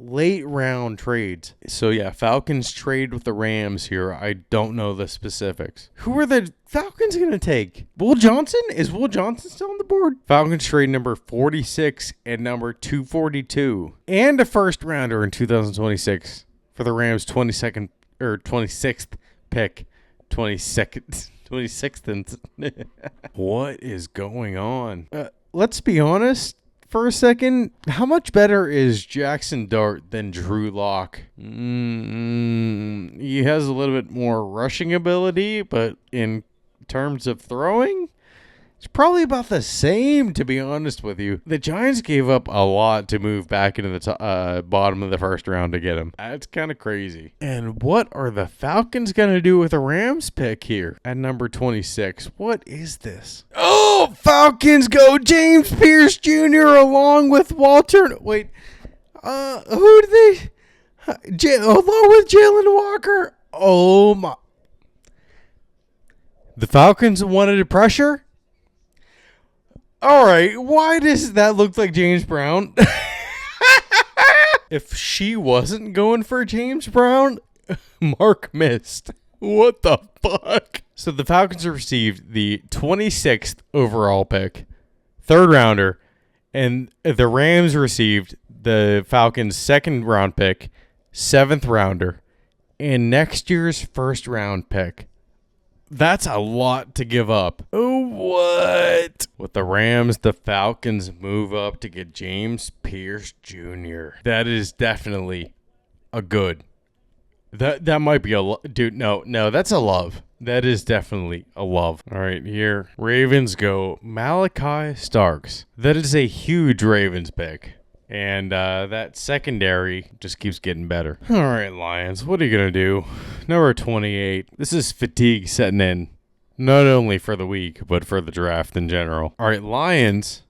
Speaker 1: round trades. So yeah, Falcons trade with the Rams here. I don't know the specifics. Who are the Falcons going to take? Will Johnson? Is Will Johnson still on the board? Falcons trade number 46 and number 242 and a first rounder in 2026 for the Rams 26th pick. 26th. What is going on? Let's be honest. For a second, how much better is Jackson Dart than Drew Lock? He has a little bit more rushing ability, but in terms of throwing, it's probably about the same, to be honest with you. The Giants gave up a lot to move back into the bottom of the first round to get him. That's kind of crazy. And what are the Falcons going to do with a Rams pick here at number 26? What is this? Oh, Falcons go James Pierce Jr. along with Walter. Wait, who did they? Along with Jalen Walker. Oh, my. The Falcons wanted pressure? All right, why does that look like James Brown? If she wasn't going for James Brown, Mark missed. What the fuck? So the Falcons received the 26th overall pick, third rounder, and the Rams received the Falcons' second round pick, 7th rounder, and next year's first round pick. That's a lot to give up. Oh, what? With the Rams, the Falcons move up to get James Pierce Jr. That is definitely a good. That might be a dude. No, that's a love. That is definitely a love. All right, here Ravens go Malachi Starks. That is a huge Ravens pick. And that secondary just keeps getting better. All right, Lions, what are you going to do? Number 28. This is fatigue setting in, not only for the week, but for the draft in general. All right, Lions,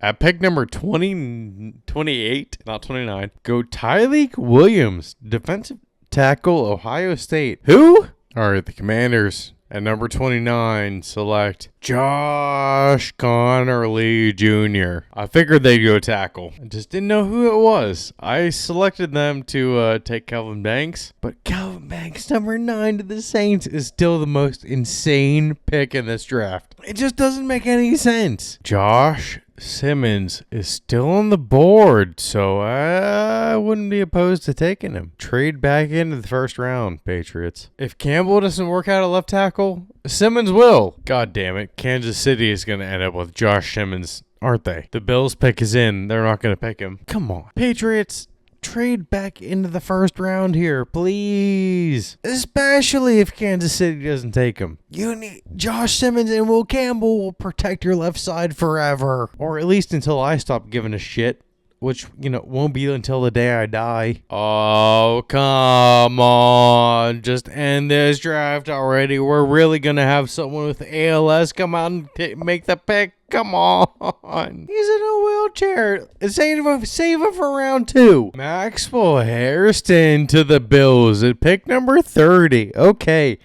Speaker 1: at pick number 28, not 29, go Tyleik Williams, defensive tackle, Ohio State. Who? All right, the Commanders at number 29 select Josh Connerly Jr. I figured they'd go tackle. I just didn't know who it was. I selected them to take Calvin Banks, but Calvin Banks, number 9 to the Saints, is still the most insane pick in this draft. It just doesn't make any sense. Josh Simmons is still on the board, so I wouldn't be opposed to taking him. Trade back into the first round, Patriots. If Campbell doesn't work out at left tackle, Simmons will. God damn it. Kansas City is going to end up with Josh Simmons, aren't they? The Bills pick is in. They're not going to pick him. Come on. Patriots, trade back into the first round here, please. Especially if Kansas City doesn't take him. You need Josh Simmons and Will Campbell will protect your left side forever. Or at least until I stop giving a shit. Which, won't be until the day I die. Oh, come on. Just end this draft already. We're really going to have someone with ALS come out and make the pick. Come on. He's in a wheelchair. Save him for round 2. Maxwell Hairston to the Bills at pick number 30. Okay.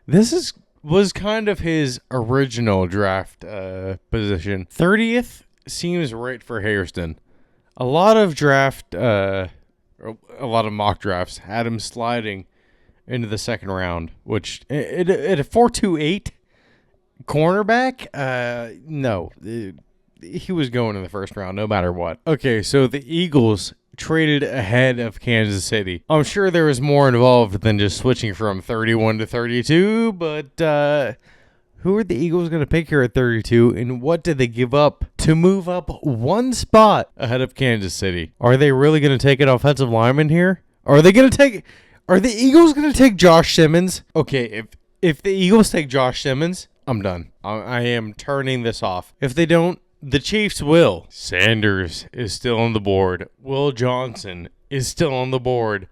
Speaker 1: This was kind of his original draft position. 30th seems right for Hairston. A lot of mock drafts had him sliding into the second round, which at a 4.28 cornerback, no, he was going in the first round no matter what. Okay, so the Eagles traded ahead of Kansas City. I'm sure there was more involved than just switching from 31 to 32, but Who are the Eagles going to pick here at 32, and what did they give up to move up one spot ahead of Kansas City? Are they really going to take an offensive lineman here? Are the Eagles going to take Josh Simmons? Okay, if the Eagles take Josh Simmons, I'm done. I am turning this off. If they don't, the Chiefs will. Sanders is still on the board. Will Johnson is still on the board.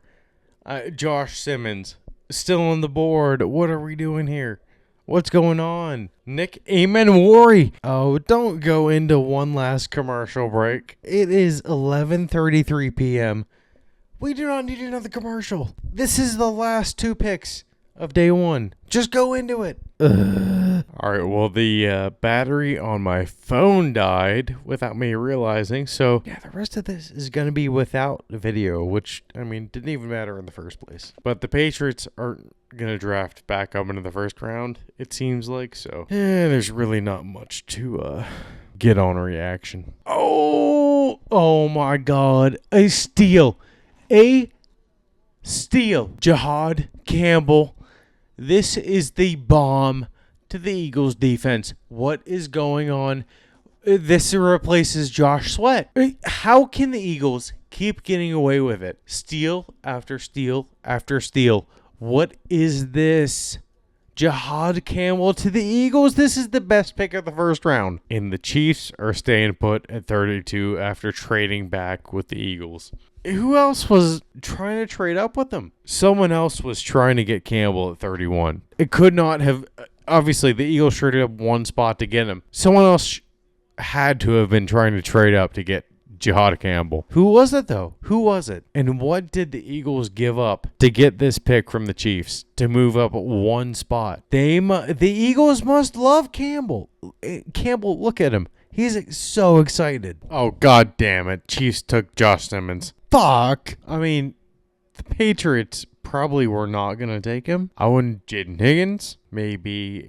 Speaker 1: Josh Simmons still on the board. What are we doing here? What's going on? Nick Amenwari. Oh, don't go into one last commercial break. It is 11:33 p.m. We do not need another commercial. This is the last 2 picks of day 1. Just go into it. All right, well, the battery on my phone died without me realizing. So, yeah, the rest of this is going to be without video, which, I mean, didn't even matter in the first place. But the Patriots aren't going to draft back up into the first round, it seems like. So, there's really not much to get on reaction. Oh my God. A steal. Jihad Campbell. This is the bomb to the Eagles defense. What is going on? This replaces Josh Sweat. How can the Eagles keep getting away with it? Steal after steal after steal. What is this? Jihad Campbell to the Eagles. This is the best pick of the first round. And the Chiefs are staying put at 32 after trading back with the Eagles. Who else was trying to trade up with them? Someone else was trying to get Campbell at 31. It could not have. Obviously, the Eagles traded up one spot to get him. Someone else had to have been trying to trade up to get Jihad Campbell. Who was it, though? Who was it? And what did the Eagles give up to get this pick from the Chiefs to move up one spot? The Eagles must love Campbell. Campbell, look at him. He's so excited. Oh, God damn it. Chiefs took Josh Simmons. Fuck. I mean, the Patriots probably were not going to take him. I wouldn't. Jaden Higgins, maybe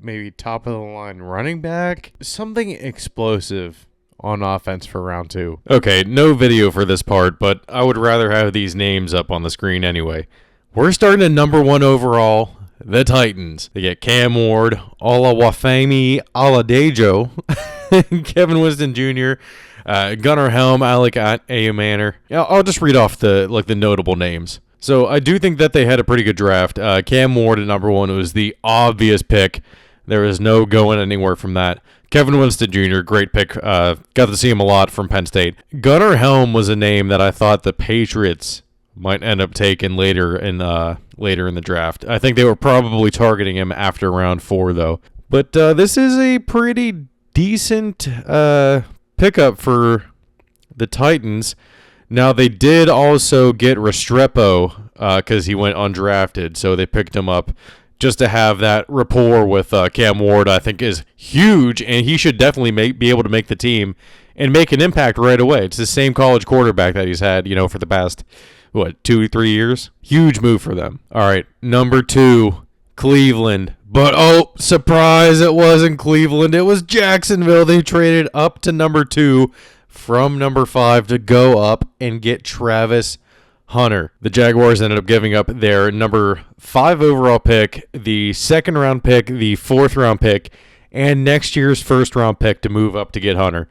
Speaker 1: maybe top of the line running back, something explosive on offense for round 2. Okay, no video for this part, but I would rather have these names up on the screen anyway. We're starting at number 1 overall, the Titans. They get Cam Ward, Olawafemi Aladejo, Kevin Winston Jr., Gunnar Helm, Alec Ayamaner. I'll just read off the notable names. So I do think that they had a pretty good draft. Cam Ward at number 1 was the obvious pick. There is no going anywhere from that. Kevin Winston Jr., great pick. Got to see him a lot from Penn State. Gunnar Helm was a name that I thought the Patriots might end up taking later in the draft. I think they were probably targeting him after round 4, though. But this is a pretty decent pickup for the Titans. Now, they did also get Restrepo because he went undrafted, so they picked him up just to have that rapport with Cam Ward. I think is huge, and he should definitely be able to make the team and make an impact right away. It's the same college quarterback that he's had, for the past, 2-3 years? Huge move for them. All right, number 2, Cleveland. But, surprise, it wasn't Cleveland. It was Jacksonville. They traded up to number 2 from number 5 to go up and get Travis Hunter. The Jaguars ended up giving up their number 5 overall pick, the 2nd round pick, the 4th round pick, and next year's 1st round pick to move up to get Hunter.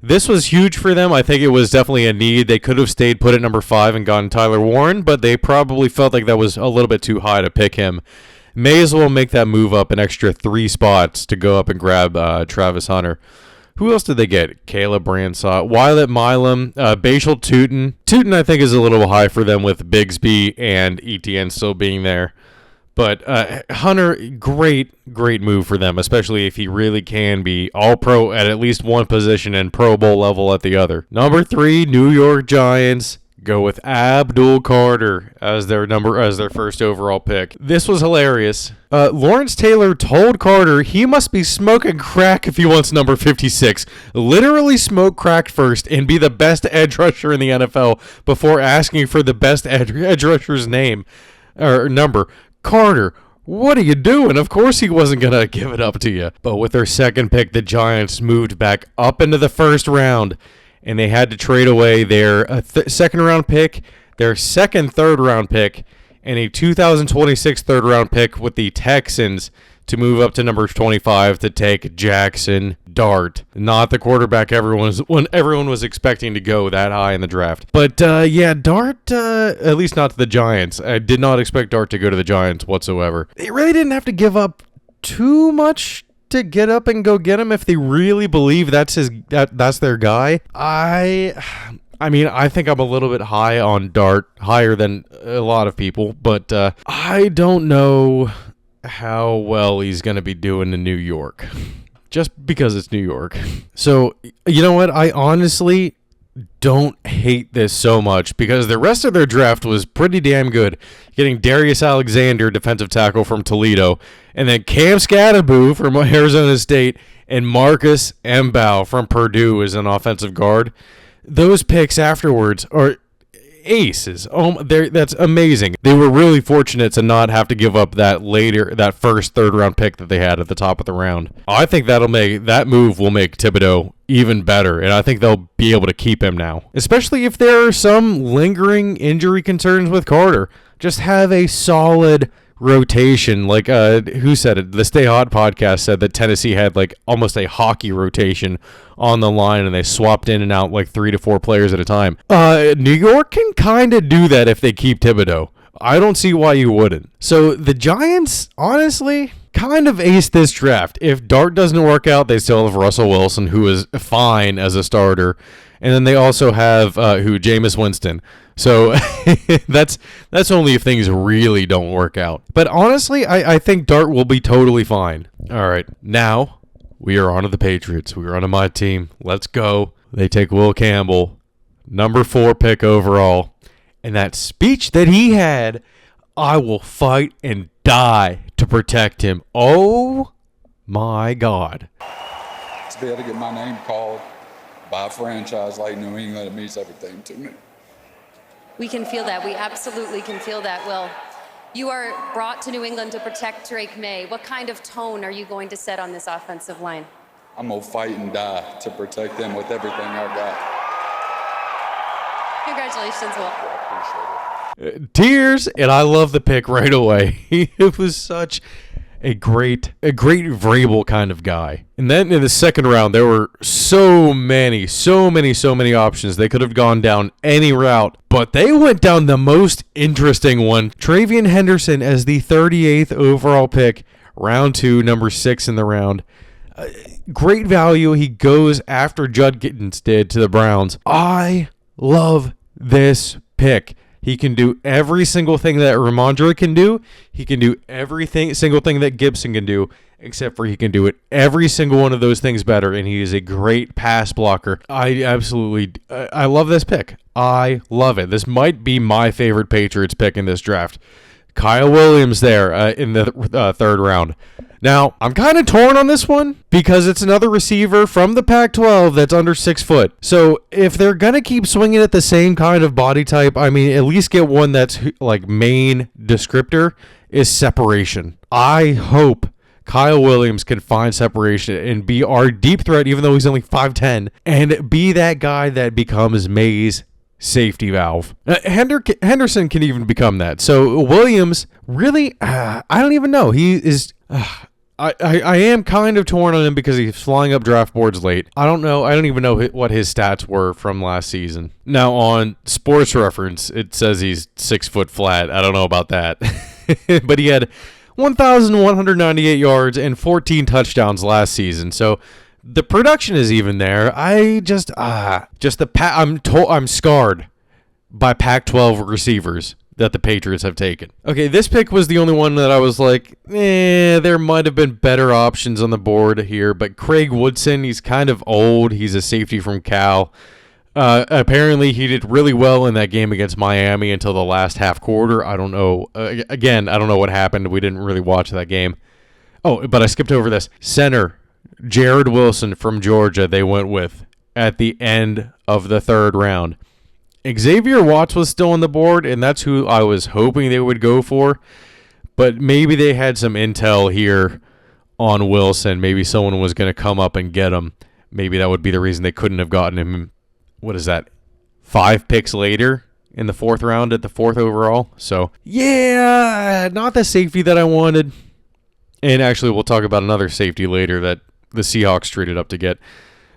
Speaker 1: This was huge for them. I think it was definitely a need. They could have stayed put at number 5 and gotten Tyler Warren, but they probably felt like that was a little bit too high to pick him. May as well make that move up an extra 3 spots to go up and grab Travis Hunter. Who else did they get? Caleb Bransaw, Wyatt Milam, Bashal Tootin. Tootin, I think, is a little high for them with Bigsby and ETN still being there. But Hunter, great move for them, especially if he really can be all-pro at least one position and Pro Bowl level at the other. Number 3, New York Giants go with Abdul Carter as their first overall pick. This was hilarious. Lawrence Taylor told Carter he must be smoking crack if he wants number 56. Literally smoke crack first and be the best edge rusher in the NFL before asking for the best edge rusher's name or number. Carter, what are you doing? Of course he wasn't going to give it up to you. But with their second pick, the Giants moved back up into the first round, and they had to trade away their second round pick, their second third round pick, and a 2026 third round pick with the Texans to move up to number 25 to take Jackson Dart. Not the quarterback everyone was expecting to go that high in the draft. But yeah, Dart, at least not to the Giants. I did not expect Dart to go to the Giants whatsoever. They really didn't have to give up too much to get up and go get him if they really believe that's their guy. I mean, I think I'm a little bit high on Dart, higher than a lot of people, but I don't know how well he's going to be doing in New York, just because it's New York. So, you know what? I honestly don't hate this so much because the rest of their draft was pretty damn good. Getting Darius Alexander, defensive tackle from Toledo, and then Cam Scatteraboo from Arizona State, and Marcus M'Bow from Purdue as an offensive guard. Those picks afterwards are aces. That's amazing. They were really fortunate to not have to give up that first third round pick that they had at the top of the round. I think that move will make Thibodeau even better, and I think they'll be able to keep him now, especially if there are some lingering injury concerns with Carter. Just have a solid rotation. Like who said it? The Stay Hot podcast said that Tennessee had like almost a hockey rotation on the line, and they swapped in and out like 3 to 4 players at a time. New York can kind of do that if they keep Thibodeau. I don't see why you wouldn't. So the Giants, honestly, kind of aced this draft. If Dart doesn't work out, they still have Russell Wilson, who is fine as a starter. And then they also have Jameis Winston. So that's only if things really don't work out. But honestly, I think Dart will be totally fine. All right, now we are on to the Patriots. We are on to my team. Let's go. They take Will Campbell, number 4 pick overall. And that speech that he had, I will fight and die to protect him. Oh my God.
Speaker 5: To be able to get my name called by a franchise like New England, it means everything to me.
Speaker 6: We can feel that. We absolutely can feel that, Will. You are brought to New England to protect Drake May. What kind of tone are you going to set on this offensive line?
Speaker 5: I'm going to fight and die to protect them with everything I've got.
Speaker 6: Congratulations, Will.
Speaker 5: I appreciate it.
Speaker 1: Tears, and I love the pick right away. It was such a great Vrabel kind of guy. And then in the second round, there were so many options. They could have gone down any route, but they went down the most interesting one. Travion Henderson as the 38th overall pick, round 2, number 6 in the round. Great value. He goes after Judd Gittens did to the Browns. I love this pick. He can do every single thing that Ramondre can do. He can do single thing that Gibson can do, except for he can do every single one of those things better, and he is a great pass blocker. I love this pick. I love it. This might be my favorite Patriots pick in this draft. Kyle Williams there in the third round. Now, I'm kind of torn on this one because it's another receiver from the Pac-12 that's under 6 foot. So if they're going to keep swinging at the same kind of body type, I mean, at least get one that's like main descriptor is separation. I hope Kyle Williams can find separation and be our deep threat, even though he's only 5'10", and be that guy that becomes May's safety valve. Henderson can even become that. So Williams, really, I don't even know. He is... I am kind of torn on him because he's flying up draft boards late. I don't know. I don't even know what his stats were from last season. Now on Sports Reference, it says he's 6 foot flat. I don't know about that. But he had 1,198 yards and 14 touchdowns last season. So the production is even there. I'm scarred by Pac-12 receivers that the Patriots have taken. Okay, this pick was the only one that I was like, there might have been better options on the board here, but Craig Woodson, he's kind of old. He's a safety from Cal. Apparently, he did really well in that game against Miami until the last half quarter. I don't know. Again, I don't know what happened. We didn't really watch that game. Oh, but I skipped over this. Center, Jared Wilson from Georgia, they went with at the end of the third round. Xavier Watts was still on the board, and that's who I was hoping they would go for. But maybe they had some intel here on Wilson. Maybe someone was going to come up and get him. Maybe that would be the reason they couldn't have gotten him, 5 picks later in the 4th round at the 4th overall. So, yeah, not the safety that I wanted. And actually, we'll talk about another safety later that the Seahawks traded up to get.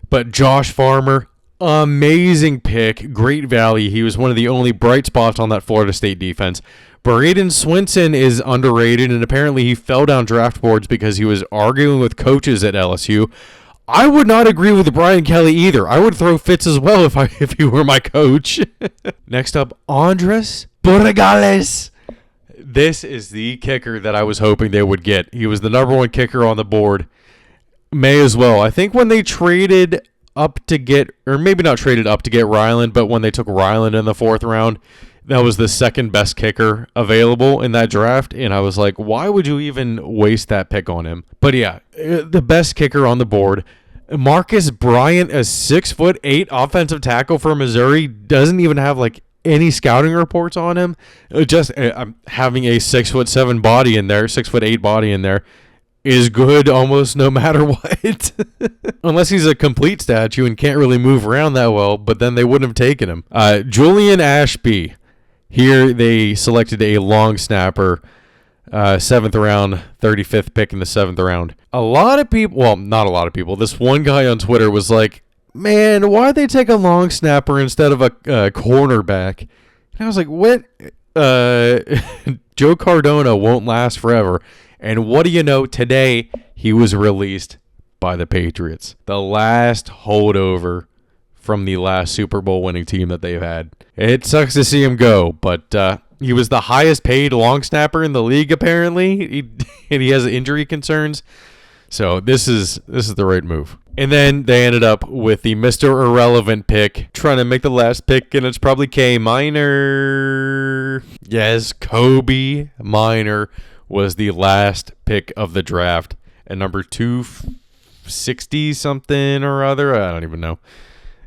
Speaker 1: But Josh Farmer, amazing pick, great value. He was one of the only bright spots on that Florida State defense. Braden Swinson is underrated, and apparently he fell down draft boards because he was arguing with coaches at LSU. I would not agree with Brian Kelly either. I would throw fits as well if he were my coach. Next up, Andres Borregales. This is the kicker that I was hoping they would get. He was the number one kicker on the board. May as well. I think when they traded up to get, or maybe not traded up to get Ryland, but when they took Ryland in the 4th round, that was the second best kicker available in that draft. And I was like, why would you even waste that pick on him? But yeah, the best kicker on the board. Marcus Bryant, a 6'8" offensive tackle for Missouri, doesn't even have like any scouting reports on him. Just having a 6'7" body in there, 6'8" body in there is good almost no matter what. Unless he's a complete statue and can't really move around that well, but then they wouldn't have taken him. Julian Ashby. Here they selected a long snapper, 7th round, 35th pick in the 7th round. A lot of people, well, not a lot of people, this one guy on Twitter was like, man, why'd they take a long snapper instead of a cornerback? And I was like, what? Joe Cardona won't last forever. And what do you know? Today, he was released by the Patriots. The last holdover from the last Super Bowl winning team that they've had. It sucks to see him go, but he was the highest paid long snapper in the league, apparently. And he has injury concerns. So this is the right move. And then they ended up with the Mr. Irrelevant pick, trying to make the last pick, and it's probably K Minor. Yes, Kobe Minor was the last pick of the draft at number 260 something or other. I don't even know.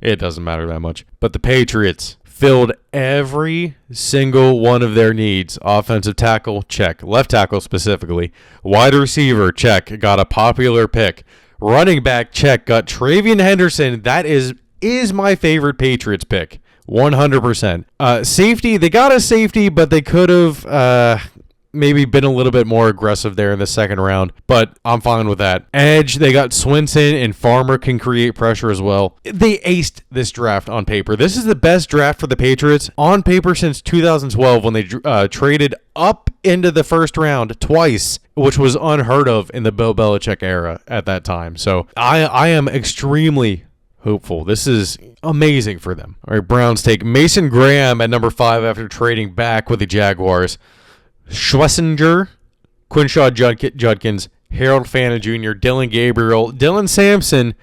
Speaker 1: It doesn't matter that much. But the Patriots filled every single one of their needs. Offensive tackle, check. Left tackle specifically. Wide receiver, check. Got a popular pick. Running back, check. Got Travion Henderson. That is my favorite Patriots pick. 100%. Safety, they got a safety, but they could have maybe been a little bit more aggressive there in the 2nd round, but I'm fine with that. Edge, they got Swinson, and Farmer can create pressure as well. They aced this draft on paper. This is the best draft for the Patriots on paper since 2012 when they traded up into the 1st round twice, which was unheard of in the Bill Belichick era at that time. So I am extremely hopeful. This is amazing for them. All right, Browns take Mason Graham at number 5 after trading back with the Jaguars. Schlesinger, Quinshaw Judkins, Harold Fana Jr., Dylan Gabriel, Dylan Sampson,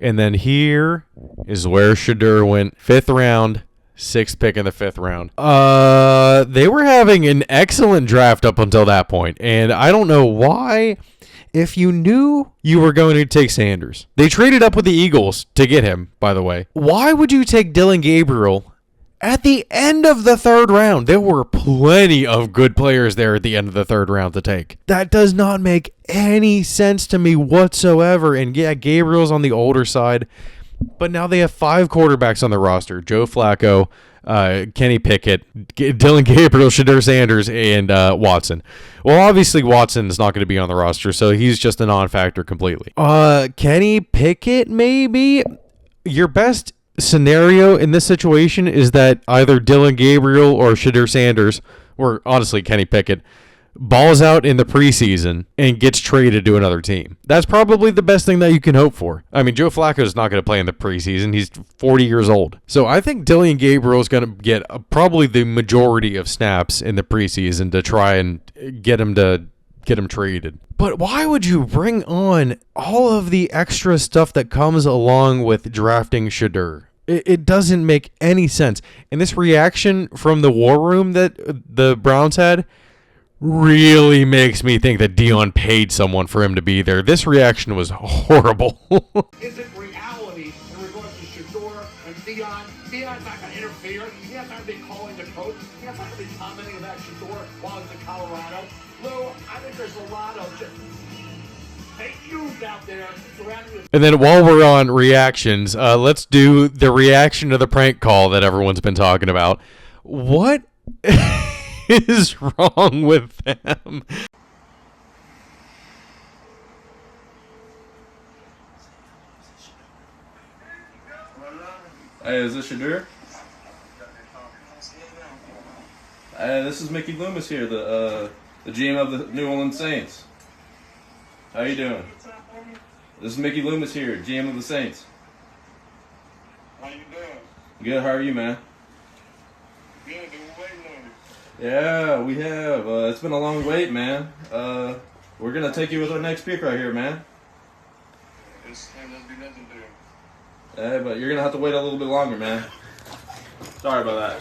Speaker 1: and then here is where Shedeur went. 5th round, 6th pick in the 5th round. They were having an excellent draft up until that point, and I don't know why. If you knew you were going to take Sanders, they traded up with the Eagles to get him, by the way. Why would you take Dylan Gabriel at the end of the 3rd round? There were plenty of good players there at the end of the 3rd round to take. That does not make any sense to me whatsoever. And yeah, Gabriel's on the older side, but now they have 5 quarterbacks on the roster. Joe Flacco, Kenny Pickett, Dylan Gabriel, Shedeur Sanders, and Watson. Well, obviously Watson is not going to be on the roster, so he's just a non-factor completely. Kenny Pickett, maybe? Your best scenario in this situation is that either Dylan Gabriel or Shedeur Sanders, or honestly Kenny Pickett, balls out in the preseason and gets traded to another team. That's probably the best thing that you can hope for. I mean, Joe Flacco is not going to play in the preseason. He's 40 years old. So I think Dylan Gabriel is going to get probably the majority of snaps in the preseason to try and get him traded. But why would you bring on all of the extra stuff that comes along with drafting Shedeur? It doesn't make any sense. And this reaction from the war room that the Browns had really makes me think that Dion paid someone for him to be there. This reaction was horrible.
Speaker 7: Is it reality in regards to Shedeur and Dion? Dion's not going to interfere. He's not going to be calling the coach. He's not going to be commenting about Shedeur while he's in Colorado. Lou, I think there's a lot of just fake news out there surrounding this.
Speaker 1: And then while we're on reactions, let's do the reaction to the prank call that everyone's been talking about. What is wrong with them?
Speaker 8: Hey, is this Shadur? Hey, this is Mickey Loomis here, the GM of the New Orleans Saints. How you doing? This is Mickey Loomis here, GM of the Saints.
Speaker 7: How you doing?
Speaker 8: Good, how are you, man?
Speaker 7: Good, been waiting on you.
Speaker 8: Yeah, we have. It's been a long wait, man. We're gonna take you with our next pick right here, man.
Speaker 7: This ain't gonna be nothing to do.
Speaker 8: Hey, but you're gonna have to wait a little bit longer, man. Sorry about that.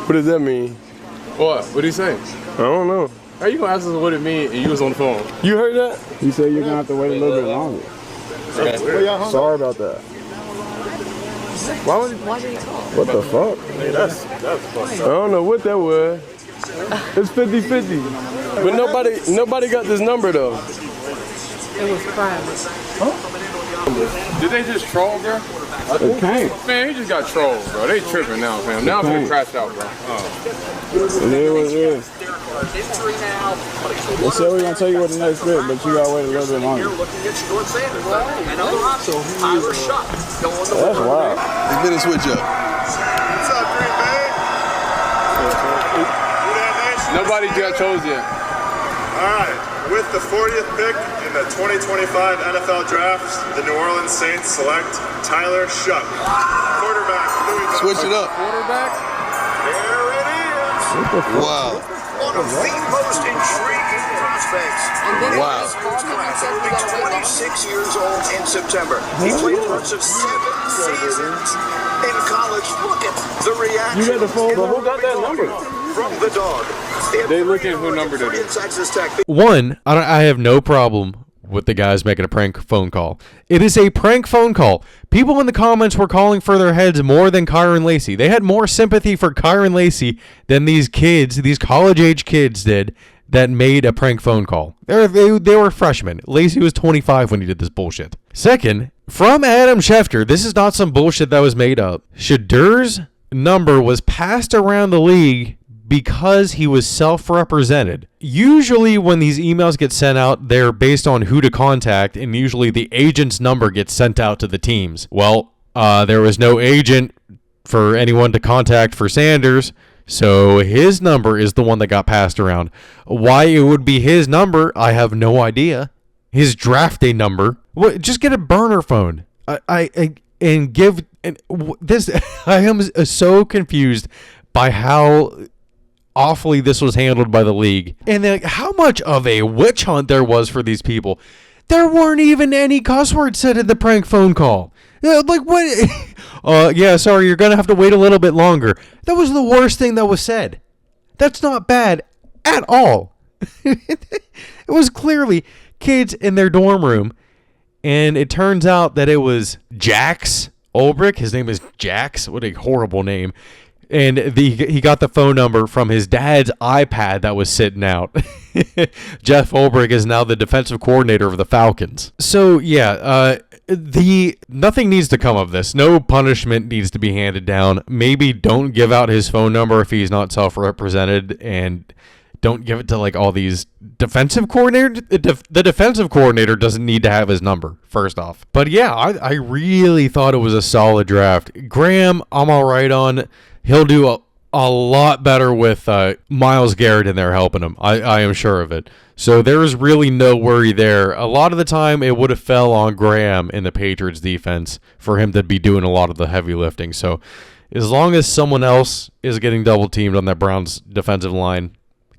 Speaker 9: What does that mean?
Speaker 10: What? What did he say?
Speaker 9: I don't know.
Speaker 10: How you gonna ask us what it means and you was on the phone?
Speaker 9: You heard that?
Speaker 11: He said you're gonna have to wait a little bit longer. Sorry about that.
Speaker 10: Why would he?
Speaker 11: What the fuck?
Speaker 10: Hey, that's fucked
Speaker 9: I don't know what that was. It's 50-50. But nobody got this number though.
Speaker 12: It was private.
Speaker 10: Did they just troll, bro?
Speaker 11: It can't.
Speaker 10: Man, he just got trolled, bro. They tripping now, fam. Now I'm gonna crash out, bro.
Speaker 11: It is what it is. They said we're gonna tell you what the next bit, but you gotta wait a little bit longer. That's wild.
Speaker 13: It's been a switch up.
Speaker 7: What's up, Green Bay?
Speaker 10: Nobody got chose yet.
Speaker 7: All right, with the 40th pick in the 2025 NFL Draft, the New Orleans Saints select Tyler Shuck, quarterback, Louisville.
Speaker 13: Switch it up.
Speaker 10: Quarterback?
Speaker 7: There it is.
Speaker 13: Wow.
Speaker 7: One of the most intriguing prospects.
Speaker 13: Wow.
Speaker 7: He's 26 years old in September. He played parts of 7 seasons in college. Look at the reaction.
Speaker 11: You got the phone,
Speaker 9: Who got that number?
Speaker 7: From the dog.
Speaker 10: They looking who numbered it.
Speaker 7: Texas Tech.
Speaker 1: One, I have no problem with the guys making a prank phone call. It is a prank phone call. People in the comments were calling for their heads more than Kyron Lacey. They had more sympathy for Kyron Lacey than these kids, these college-age kids did that made a prank phone call. They were freshmen. Lacey was 25 when he did this bullshit. Second, from Adam Schefter, this is not some bullshit that was made up. Shadur's number was passed around the league because he was self-represented. Usually when these emails get sent out, they're based on who to contact, and usually the agent's number gets sent out to the teams. Well, there was no agent for anyone to contact for Sanders, so his number is the one that got passed around. Why it would be his number, I have no idea. His draft day number. What? Just get a burner phone. I am so confused by how awfully this was handled by the league, and how much of a witch hunt there was for these people. There weren't even any cuss words said in the prank phone call. Like what? Yeah, sorry, you're gonna have to wait a little bit longer. That was the worst thing that was said. That's not bad at all. It was clearly kids in their dorm room, and it turns out that it was Jax Ulbrich. His name is Jax. What a horrible name. And he got the phone number from his dad's iPad that was sitting out. Jeff Ulbrich is now the defensive coordinator of the Falcons. So yeah, nothing needs to come of this. No punishment needs to be handed down. Maybe don't give out his phone number if he's not self-represented, and don't give it to like all these defensive coordinators. The defensive coordinator doesn't need to have his number, first off. But yeah, I really thought it was a solid draft. Graham, I'm all right on. He'll do a lot better with Myles Garrett in there helping him. I am sure of it. So there's really no worry there. A lot of the time, it would have fell on Graham in the Patriots defense for him to be doing a lot of the heavy lifting. So as long as someone else is getting double teamed on that Browns defensive line,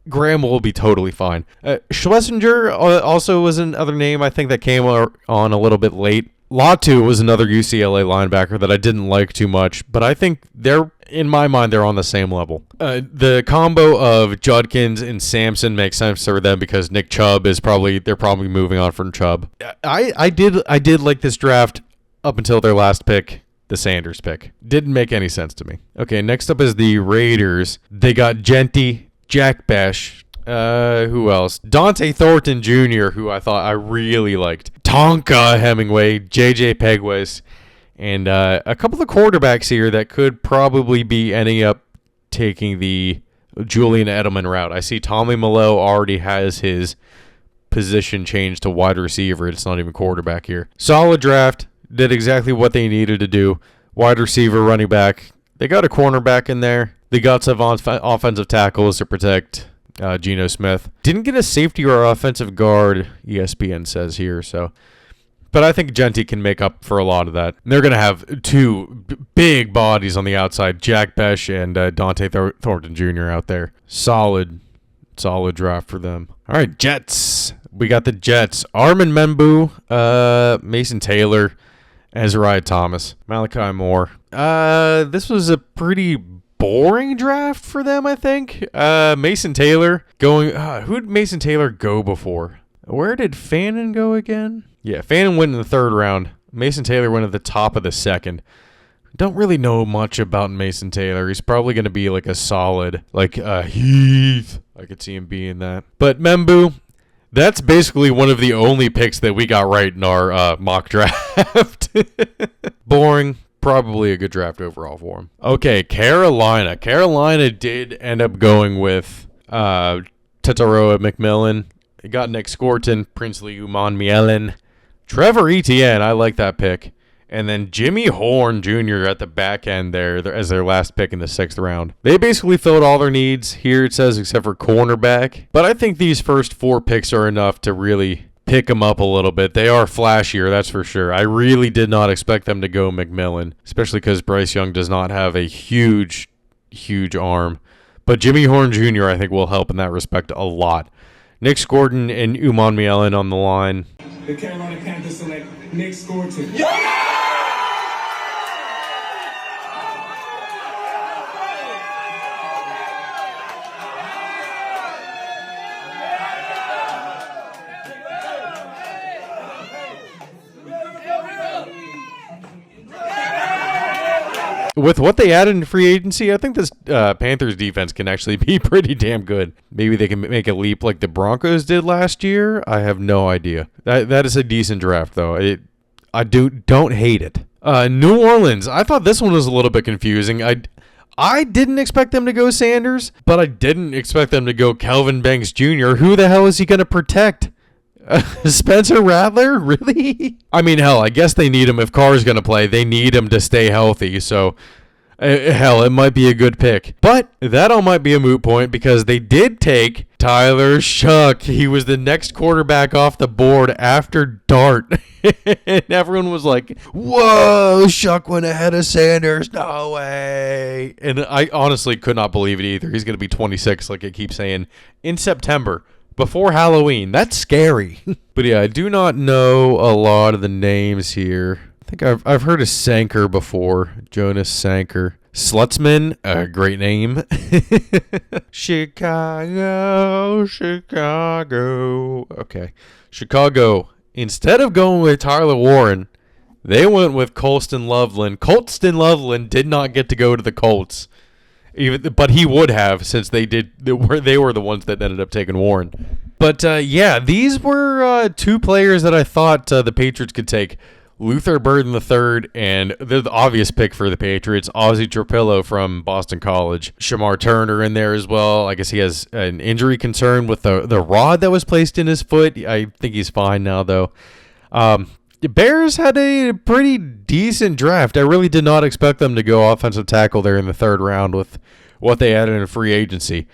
Speaker 1: Graham will be totally fine. Schlesinger also was another name I think that came on a little bit late. Latu was another UCLA linebacker that I didn't like too much, but I think in my mind, they're on the same level. The combo of Judkins and Sampson makes sense for them because Nick Chubb they're probably moving on from Chubb. I did like this draft up until their last pick, the Sanders pick. Didn't make any sense to me. Okay, next up is the Raiders. They got Genty, Jack Besh, who else? Dante Thornton Jr., who I thought I really liked. Tonka Hemingway, JJ Pegues, and a couple of quarterbacks here that could probably be ending up taking the Julian Edelman route. I see Tommy Malone already has his position changed to wide receiver. It's not even quarterback here. Solid draft. did exactly what they needed to do. Wide receiver, running back. They got a cornerback in there. They got some offensive tackles to protect Geno Smith. Didn't get a safety or offensive guard, ESPN says here. But I think Genty can make up for a lot of that. And they're going to have two big bodies on the outside, Jack Besh and Dante Thornton Jr. out there. Solid draft for them. All right, Jets. We got the Jets. Armin Membu, Mason Taylor, Azariah Thomas, Malachi Moore. This was a pretty boring draft for them, I think. Mason Taylor going... who did Mason Taylor go before? Where did Fannin go again? Yeah, Fannin went in the 3rd round. Mason Taylor went at the top of the 2nd. Don't really know much about Mason Taylor. He's probably going to be like a solid, like Heath. I could see him being that. But Membu, that's basically one of the only picks that we got right in our mock draft. Boring. Probably a good draft overall for him. Okay, Carolina. Carolina did end up going with Tataroa McMillan. They got Nick Scorton, Princely Uman-Mielen, Trevor Etienne. I like that pick. And then Jimmy Horn Jr. at the back end there as their last pick in the 6th round. They basically filled all their needs here, it says, except for cornerback. But I think these first 4 picks are enough to really pick them up a little bit. They are flashier, that's for sure. I really did not expect them to go McMillan, especially because Bryce Young does not have a huge arm. But Jimmy Horn Jr. I think will help in that respect a lot. Nick Scorton and Uman-Mielen on the line.
Speaker 13: The Carolina Panthers select Nick Scorton.
Speaker 1: With what they added in free agency, I think this Panthers defense can actually be pretty damn good. Maybe they can make a leap like the Broncos did last year. I have no idea. That is a decent draft, though. I don't hate it. New Orleans. I thought this one was a little bit confusing. I didn't expect them to go Sanders, but I didn't expect them to go Kelvin Banks Jr. Who the hell is he going to protect? Spencer Rattler? Really? I mean, hell, I guess they need him if Carr's going to play. They need him to stay healthy, so hell, it might be a good pick. But that all might be a moot point because they did take Tyler Shuck. He was the next quarterback off the board after Dart. And everyone was like, whoa, Shuck went ahead of Sanders. No way. And I honestly could not believe it either. He's going to be 26, like I keep saying, in September. Before Halloween. That's scary. But yeah, I do not know a lot of the names here. I think I've heard of Sanker before. Jonas Sanker. Slutzman, a great name. Chicago. Okay. Chicago. Instead of going with Tyler Warren, they went with Colston Loveland. Colston Loveland did not get to go to the Colts. But he would have, since they were the ones that ended up taking Warren. But yeah, these were 2 players that I thought the Patriots could take. Luther Burden III, and they're the obvious pick for the Patriots, Ozzie Tropillo from Boston College. Shamar Turner in there as well. I guess he has an injury concern with the rod that was placed in his foot. I think he's fine now, though. The Bears had a pretty decent draft. I really did not expect them to go offensive tackle there in the 3rd round with what they added in free agency.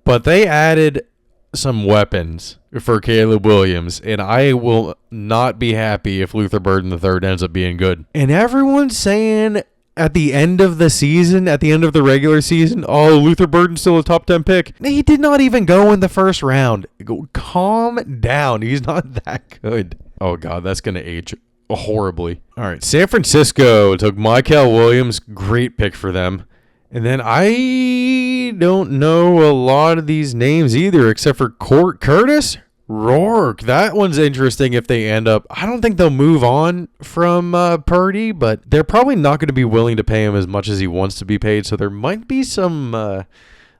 Speaker 1: But they added some weapons for Caleb Williams, and I will not be happy if Luther Burden III ends up being good. And everyone's saying at the end of the season, at the end of the regular season, oh, Luther Burden's still a top 10 pick. He did not even go in the 1st round. Calm down. He's not that good. Oh, God, that's going to age horribly. All right, San Francisco took Michael Williams. Great pick for them. And then I don't know a lot of these names either, except for Curtis Rourke. That one's interesting if they end up. I don't think they'll move on from Purdy, but they're probably not going to be willing to pay him as much as he wants to be paid. So there might be some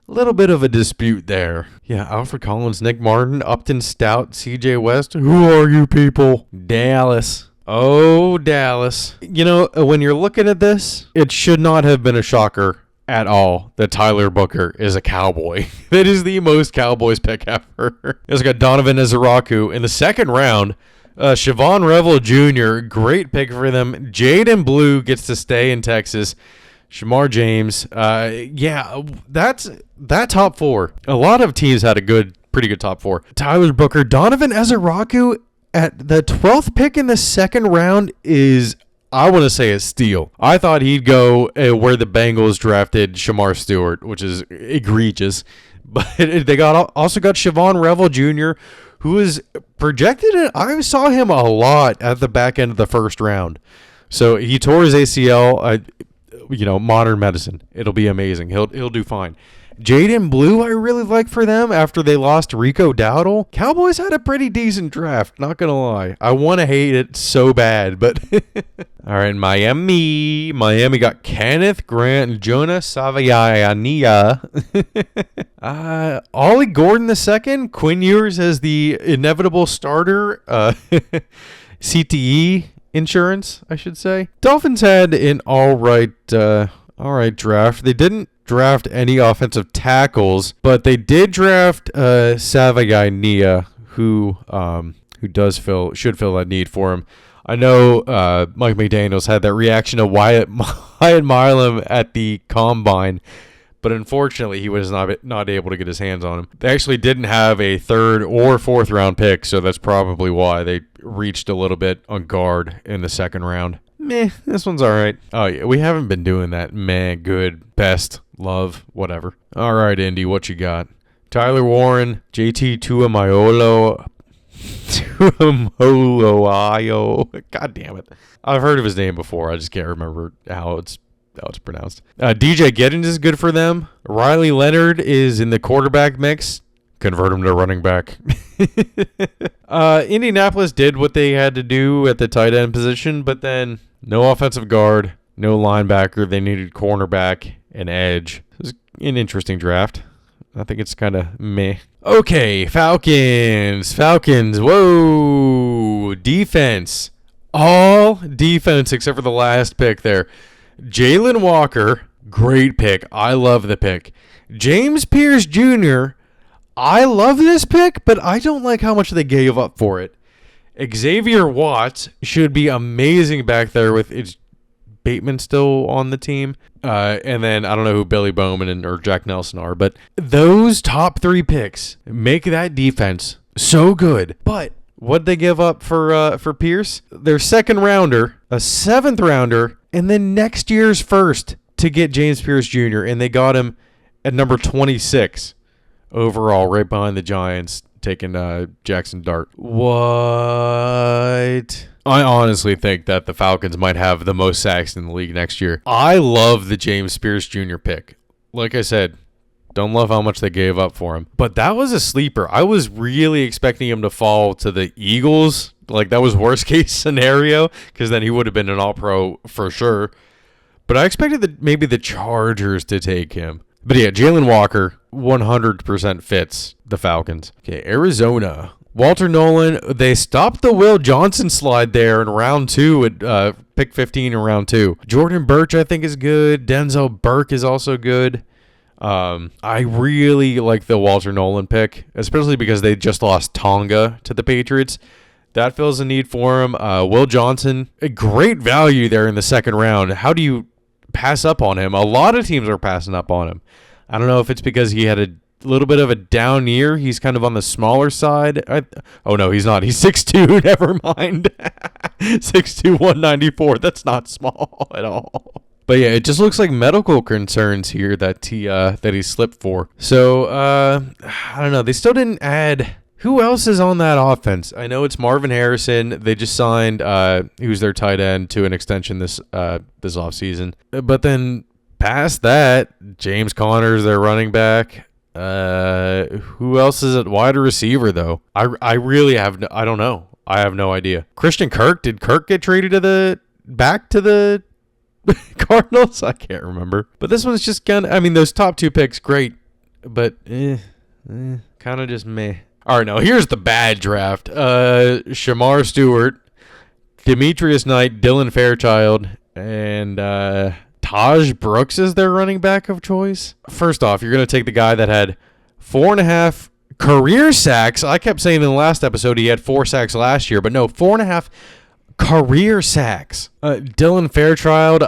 Speaker 1: little bit of a dispute there. Yeah, Alfred Collins, Nick Martin, Upton Stout, CJ West. Who are you people? Dallas. Oh, Dallas. You know, when you're looking at this, it should not have been a shocker at all that Tyler Booker is a Cowboy. That is the most Cowboys pick ever. It's got Donovan Ezeraku in the 2nd round. Siobhan Revel Jr., great pick for them. Jaden Blue gets to stay in Texas. Shamar James. Yeah, that top four. A lot of teams had pretty good top four. Tyler Booker. Donovan Ezeraku at the 12th pick in the second round is, I want to say, a steal. I thought he'd go where the Bengals drafted Shamar Stewart, which is egregious. But they also got Siobhan Revel Jr., who is projected. I saw him a lot at the back end of the first round. So he tore his ACL. Modern medicine. It'll be amazing. He'll do fine. Jaden Blue, I really like for them after they lost Rico Dowdle. Cowboys had a pretty decent draft, not going to lie. I want to hate it so bad, but... All right, Miami. Miami got Kenneth Grant and Jonah Savaiania. Ollie Gordon II. Quinn Ewers as the inevitable starter. CTE insurance, I should say. Dolphins had an all right draft. They didn't draft any offensive tackles, but they did draft Savaiania, who should fill that need for him. I know Mike McDaniels had that reaction to Wyatt Milam at the combine, but unfortunately he was not able to get his hands on him. They actually didn't have a third or fourth round pick, so that's probably why they reached a little bit on guard in the second round. Meh, this one's all right. Oh, yeah, we haven't been doing that. Meh, good, best, love, whatever. All right, Indy, what you got? Tyler Warren, JT Tuamaiolo. God damn it. I've heard of his name before. I just can't remember how it's pronounced. DJ Giddens is good for them. Riley Leonard is in the quarterback mix. Convert him to running back. Indianapolis did what they had to do at the tight end position, but then no offensive guard, no linebacker. They needed cornerback and edge. It was an interesting draft. I think it's kind of meh. Okay, Falcons. Whoa. Defense. All defense except for the last pick there. Jalen Walker, great pick. I love the pick. James Pierce Jr., I love this pick, but I don't like how much they gave up for it. Xavier Watts should be amazing back there with Bateman still on the team. And then I don't know who Billy Bowman or Jack Nelson are, but those top three picks make that defense so good. But what'd they give up for Pierce? Their second rounder, a seventh rounder, and then next year's first to get James Pierce Jr., and they got him at number 26 overall, right behind the Giants, taking Jackson Dart. What? I honestly think that the Falcons might have the most sacks in the league next year. I love the James Pierce Jr. pick. Like I said, don't love how much they gave up for him. But that was a sleeper. I was really expecting him to fall to the Eagles. Like, that was worst case scenario, because then he would have been an all-pro for sure. But I expected maybe the Chargers to take him. But yeah, Jalen Walker 100% fits the Falcons. Okay, Arizona. Walter Nolan, they stopped the Will Johnson slide there in round 2 at pick 15 in round 2. Jordan Birch, I think, is good. Denzel Burke is also good. I really like the Walter Nolan pick, especially because they just lost Tonga to the Patriots. That fills a need for him. Will Johnson, a great value there in the second round. How do you pass up on him? A lot of teams are passing up on him. I don't know if it's because he had a little bit of a down year. He's kind of on the smaller side. Oh, no, he's not. He's 6'2". Never mind. 6'2", 194. That's not small at all. But yeah, it just looks like medical concerns here that he slipped for. So, I don't know. They still didn't add... Who else is on that offense? I know it's Marvin Harrison. They just signed who's their tight end to an extension this offseason. But then past that, James Conner's their running back. Who else is at wide receiver, though? I really have I don't know. I have no idea. Christian Kirk, did Kirk get traded back to the Cardinals? I can't remember. But this one's just kind of, I mean, those top two picks, great. But kind of just meh. All right, now here's the bad draft. Shamar Stewart, Demetrius Knight, Dylan Fairchild, and Taj Brooks is their running back of choice. First off, you're going to take the guy that had 4.5 career sacks. I kept saying in the last episode he had 4 sacks last year, but no, 4.5 career sacks. Dylan Fairchild,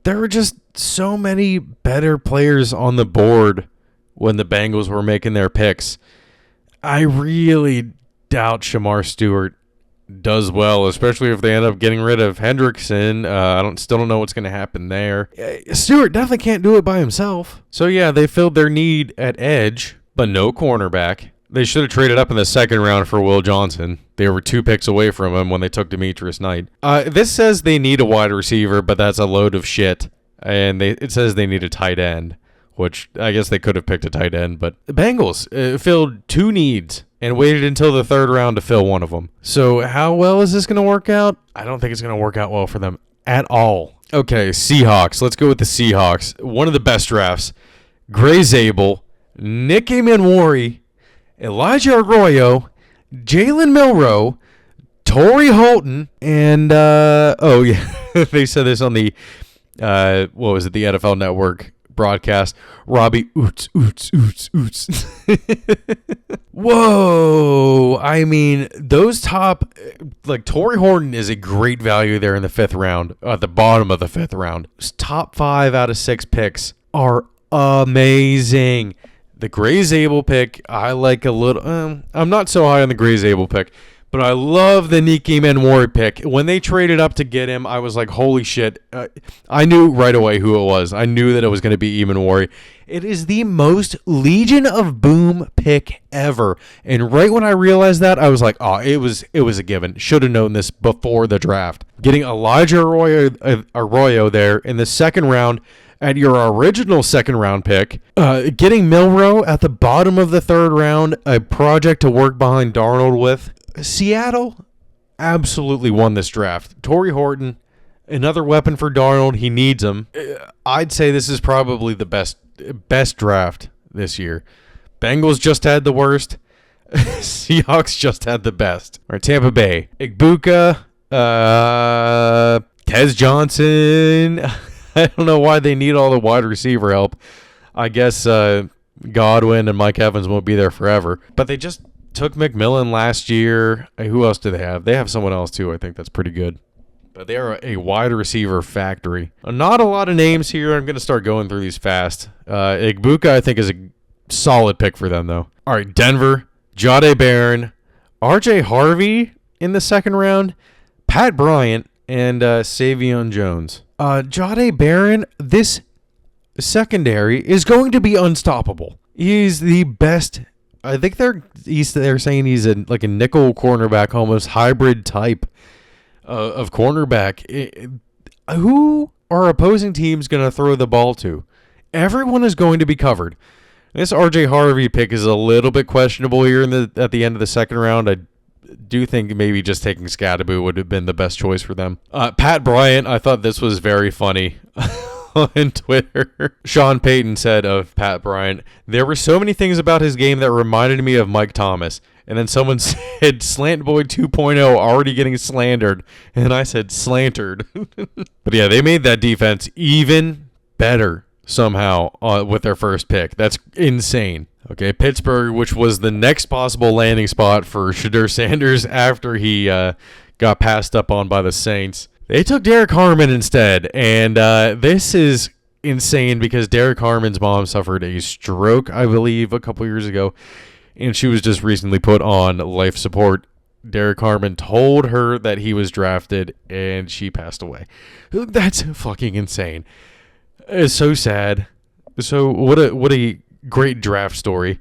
Speaker 1: there were just so many better players on the board when the Bengals were making their picks. I really doubt Shamar Stewart does well, especially if they end up getting rid of Hendrickson. Still don't know what's going to happen there. Stewart definitely can't do it by himself. So yeah, they filled their need at edge, but no cornerback. They should have traded up in the second round for Will Johnson. They were 2 picks away from him when they took Demetrius Knight. This says they need a wide receiver, but that's a load of shit. And it says they need a tight end, which I guess they could have picked a tight end. But the Bengals filled 2 needs and waited until the 3rd round to fill one of them. So how well is this going to work out? I don't think it's going to work out well for them at all. Okay, Seahawks. Let's go with the Seahawks. One of the best drafts. Gray Zabel, Nick Emanwari, Elijah Arroyo, Jalen Milroe, Torrey Holton, and they said this on the the NFL Network broadcast. Robbie Oots. Whoa! I mean, those top, like Torrey Horton is a great value there in the 5th round, at the bottom of the 5th round. Top 5 out of 6 picks are amazing. The Gray Zabel pick, I like a little. I'm not so high on the Gray Zabel pick, but I love the Nicky Manwari pick. When they traded up to get him, I was like, holy shit. I knew right away who it was. I knew that it was going to be Emanwari. It is the most Legion of Boom pick ever. And right when I realized that, I was like, oh, it was a given. Should have known this before the draft. Getting Elijah Arroyo there in the 2nd round at your original 2nd round pick, getting Milroe at the bottom of the 3rd round, a project to work behind Darnold with. Seattle absolutely won this draft. Torrey Horton, another weapon for Darnold. He needs him. I'd say this is probably the best draft this year. Bengals just had the worst. Seahawks just had the best. All right, Tampa Bay. Igbuka, Tez Johnson. I don't know why they need all the wide receiver help. I guess Godwin and Mike Evans won't be there forever. But they just took McMillan last year. Who else do they have? They have someone else too, I think that's pretty good. But they are a wide receiver factory. Not a lot of names here. I'm going to start going through these fast. Igbuka, I think, is a solid pick for them, though. All right, Denver, Jahdae Barron, R.J. Harvey in the 2nd round, Pat Bryant, and Savion Jones. Jahdae Barron, this secondary is going to be unstoppable. He's the best. I think they're saying he's like a nickel cornerback, almost hybrid type of cornerback. Who are opposing teams going to throw the ball to? Everyone is going to be covered. This R.J. Harvey pick is a little bit questionable here at the end of the 2nd round. I do think maybe just taking Scadaboo would have been the best choice for them. Pat Bryant, I thought this was very funny. On Twitter, Sean Payton said of Pat Bryant, there were so many things about his game that reminded me of Mike Thomas. And then someone said Slant Boy 2.0 already getting slandered. And I said slantered. But yeah, they made that defense even better somehow with their first pick. That's insane. Okay, Pittsburgh, which was the next possible landing spot for Shedeur Sanders after he got passed up on by the Saints. They took Derek Harmon instead, and this is insane because Derek Harmon's mom suffered a stroke, I believe, a couple years ago, and she was just recently put on life support. Derek Harmon told her that he was drafted, and she passed away. That's fucking insane. It's so sad. So what a great draft story.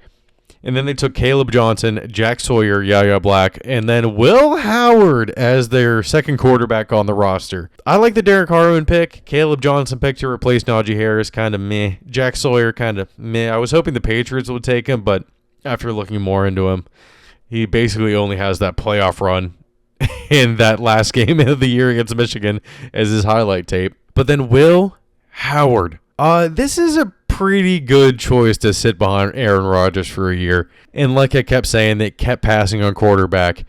Speaker 1: And then they took Caleb Johnson, Jack Sawyer, Yaya Black, and then Will Howard as their 2nd quarterback on the roster. I like the Derek Harmon pick. Caleb Johnson pick to replace Najee Harris, kind of meh. Jack Sawyer, kind of meh. I was hoping the Patriots would take him, but after looking more into him, he basically only has that playoff run in that last game of the year against Michigan as his highlight tape. But then Will Howard. This is a pretty good choice to sit behind Aaron Rodgers for a year. And like I kept saying, they kept passing on quarterback.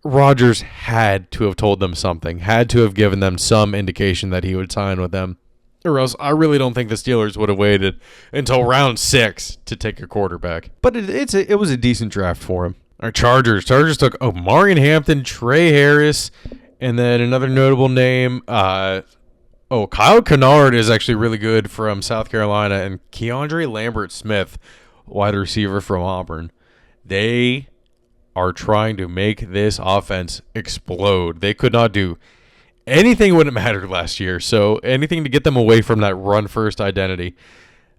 Speaker 1: Rodgers had to have told them something, had to have given them some indication that he would sign with them. Or else I really don't think the Steelers would have waited until round 6 to take a quarterback. But it was a decent draft for him. Our Chargers took Omarion Hampton, Trey Harris, and then another notable name. Kyle Kennard is actually really good from South Carolina, and Keandre Lambert-Smith, wide receiver from Auburn. They are trying to make this offense explode. They could not do anything when it mattered last year, so anything to get them away from that run-first identity,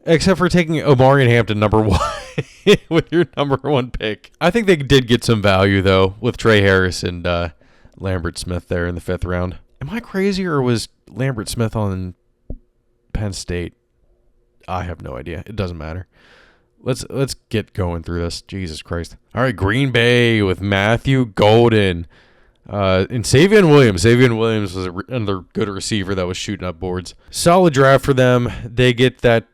Speaker 1: except for taking Omarion Hampton number 1 with your number 1 pick. I think they did get some value, though, with Trey Harris and Lambert-Smith there in the 5th round. Am I crazy, or was Lambert-Smith on Penn State? I have no idea. It doesn't matter. Let's get going through this. Jesus Christ. All right, Green Bay with Matthew Golden. And Savion Williams. Savion Williams was another good receiver that was shooting up boards. Solid draft for them. They get that.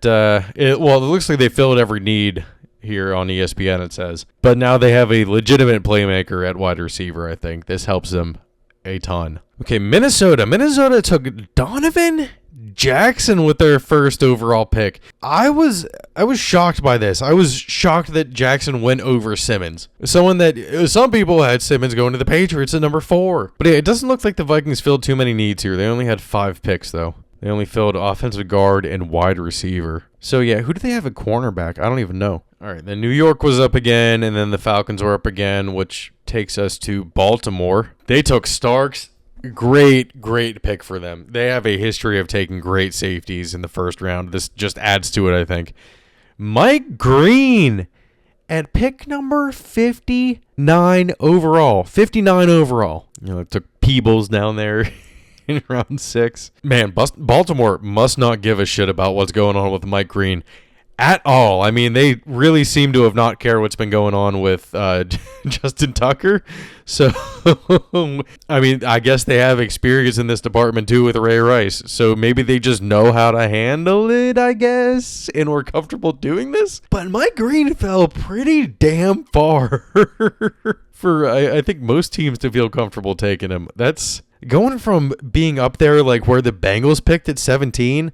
Speaker 1: It looks like they filled every need here on ESPN, it says. But now they have a legitimate playmaker at wide receiver, I think. This helps them a ton. Okay, Minnesota. Minnesota took Donovan Jackson with their first overall pick. I was shocked by this. I was shocked that Jackson went over Simmons. Some people had Simmons going to the Patriots at number 4. But it doesn't look like the Vikings filled too many needs here. They only had 5 picks, though. They only filled offensive guard and wide receiver. So, yeah, who do they have at cornerback? I don't even know. All right, then New York was up again, and then the Falcons were up again, which takes us to Baltimore. They took Starks. Great pick for them. They have a history of taking great safeties in the first round. This just adds to it, I think. Mike Green at pick number 59 overall. 59 overall. It took Peebles down there in round 6. Man, Baltimore must not give a shit about what's going on with Mike Green at all. I mean, they really seem to have not cared what's been going on with Justin Tucker. So, I mean, I guess they have experience in this department too with Ray Rice. So maybe they just know how to handle it, I guess, and were comfortable doing this. But Mike Green fell pretty damn far for, I think, most teams to feel comfortable taking him. That's going from being up there like where the Bengals picked at 17